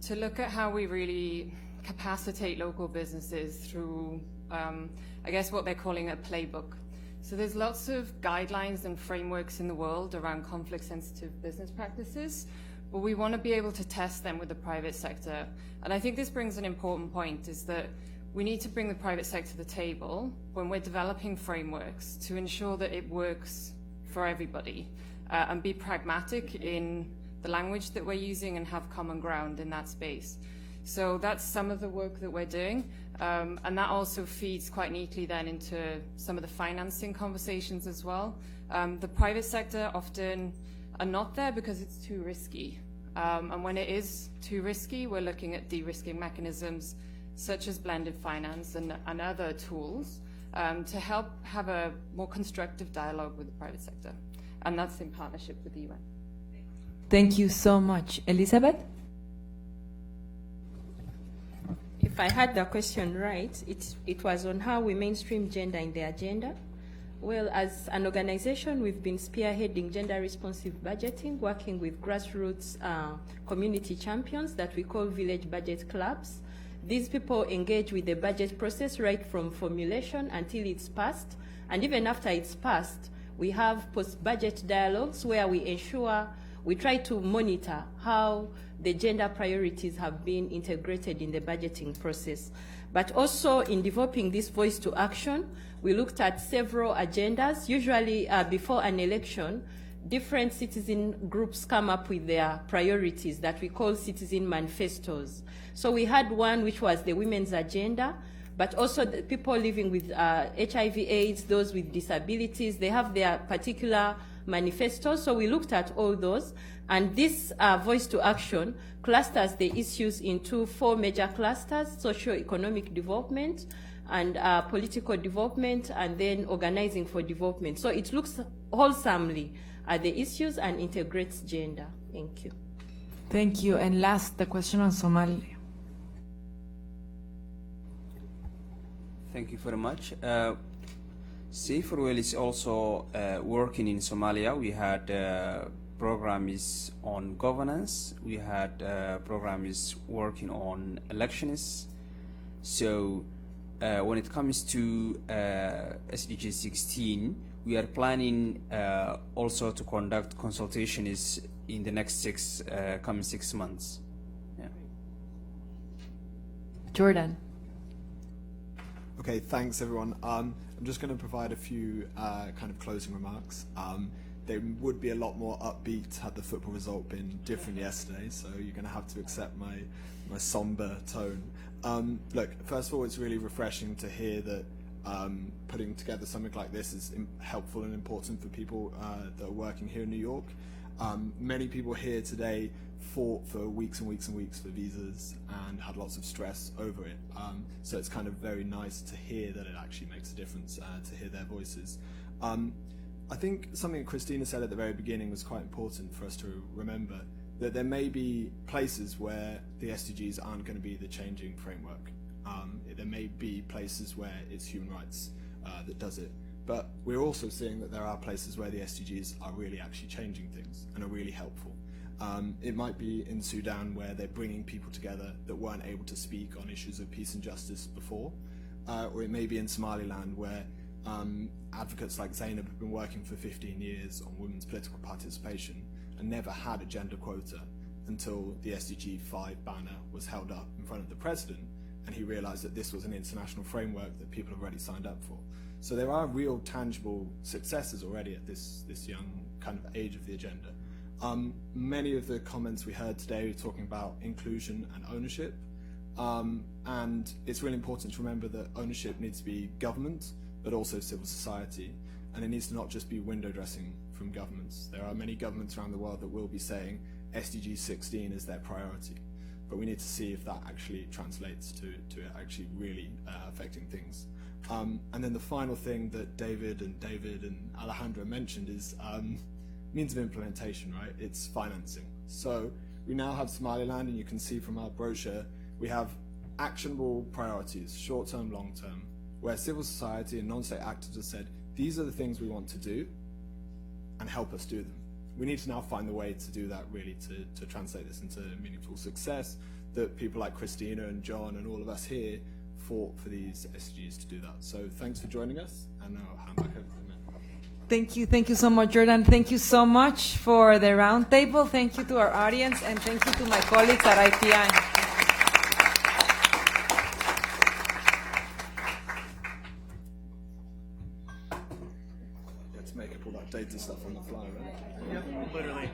to look at how we really capacitate local businesses through, I guess, what they're calling a playbook. So there's lots of guidelines and frameworks in the world around conflict-sensitive business practices, but we want to be able to test them with the private sector. And I think this brings an important point, is that we need to bring the private sector to the table when we're developing frameworks to ensure that it works for everybody, and be pragmatic in the language that we're using and have common ground in that space. So that's some of the work that we're doing, and that also feeds quite neatly then into some of the financing conversations as well. The private sector often are not there because it's too risky, and when it is too risky, we're looking at de-risking mechanisms such as blended finance and other tools to help have a more constructive dialogue with the private sector, and that's in partnership with the UN. Thank you so much. Elizabeth? If I had the question right, it was on how we mainstream gender in the agenda. Well, as an organization, we've been spearheading gender-responsive budgeting, working with grassroots community champions that we call village budget clubs. These people engage with the budget process right from formulation until it's passed. And even after it's passed, we have post-budget dialogues where we try to monitor how the gender priorities have been integrated in the budgeting process. But also in developing this voice to action, we looked at several agendas. Usually before an election, different citizen groups come up with their priorities that we call citizen manifestos. So we had one which was the women's agenda, but also the people living with HIV/AIDS, those with disabilities, they have their particular manifestos. So we looked at all those, and this voice to action clusters the issues into 4 major clusters: socio-economic development, and political development, and then organizing for development. So it looks wholesomely at the issues and integrates gender. Thank you. Thank you. And last, the question on Somalia. Thank you very much. Saferwell is also working in Somalia. We had program is on governance. We had program is working on elections. So when it comes to SDG 16, we are planning also to conduct consultations in the next coming 6 months. Yeah. Jordan. Okay, thanks everyone. I'm just going to provide a few kind of closing remarks. They would be a lot more upbeat had the football result been different yesterday, so you're going to have to accept my somber tone. Look, first of all, it's really refreshing to hear that putting together something like this is helpful and important for people that are working here in New York. Many people here today fought for weeks and weeks and weeks for visas and had lots of stress over it. So it's kind of very nice to hear that it actually makes a difference, to hear their voices. I think something Christina said at the very beginning was quite important for us to remember, that there may be places where the SDGs aren't going to be the changing framework. There may be places where it's human rights that does it. But we're also seeing that there are places where the SDGs are really actually changing things and are really helpful. It might be in Sudan where they're bringing people together that weren't able to speak on issues of peace and justice before. Or it may be in Somaliland where advocates like Zainab have been working for 15 years on women's political participation and never had a gender quota until the SDG 5 banner was held up in front of the president and he realized that this was an international framework that people have already signed up for. So there are real tangible successes already at this young kind of age of the agenda. Many of the comments we heard today were talking about inclusion and ownership. And it's really important to remember that ownership needs to be government, but also civil society. And it needs to not just be window dressing from governments. There are many governments around the world that will be saying SDG 16 is their priority, but we need to see if that actually translates to it actually really affecting things. And then the final thing that David and Alejandra mentioned is means of implementation, right? It's financing. So we now have Somaliland, and you can see from our brochure, we have actionable priorities, short-term, long-term, where civil society and non-state actors have said, these are the things we want to do, and help us do them. We need to now find the way to do that, really, to translate this into meaningful success, that people like Christina and John and all of us here fought for these SDGs to do that. So thanks for joining us, and I'll hand back over to the man. Thank you so much, Jordan. Thank you so much for the roundtable. Thank you to our audience, and thank you to my colleagues at IPI. Make up all that data stuff on the fly, right? Yep, literally.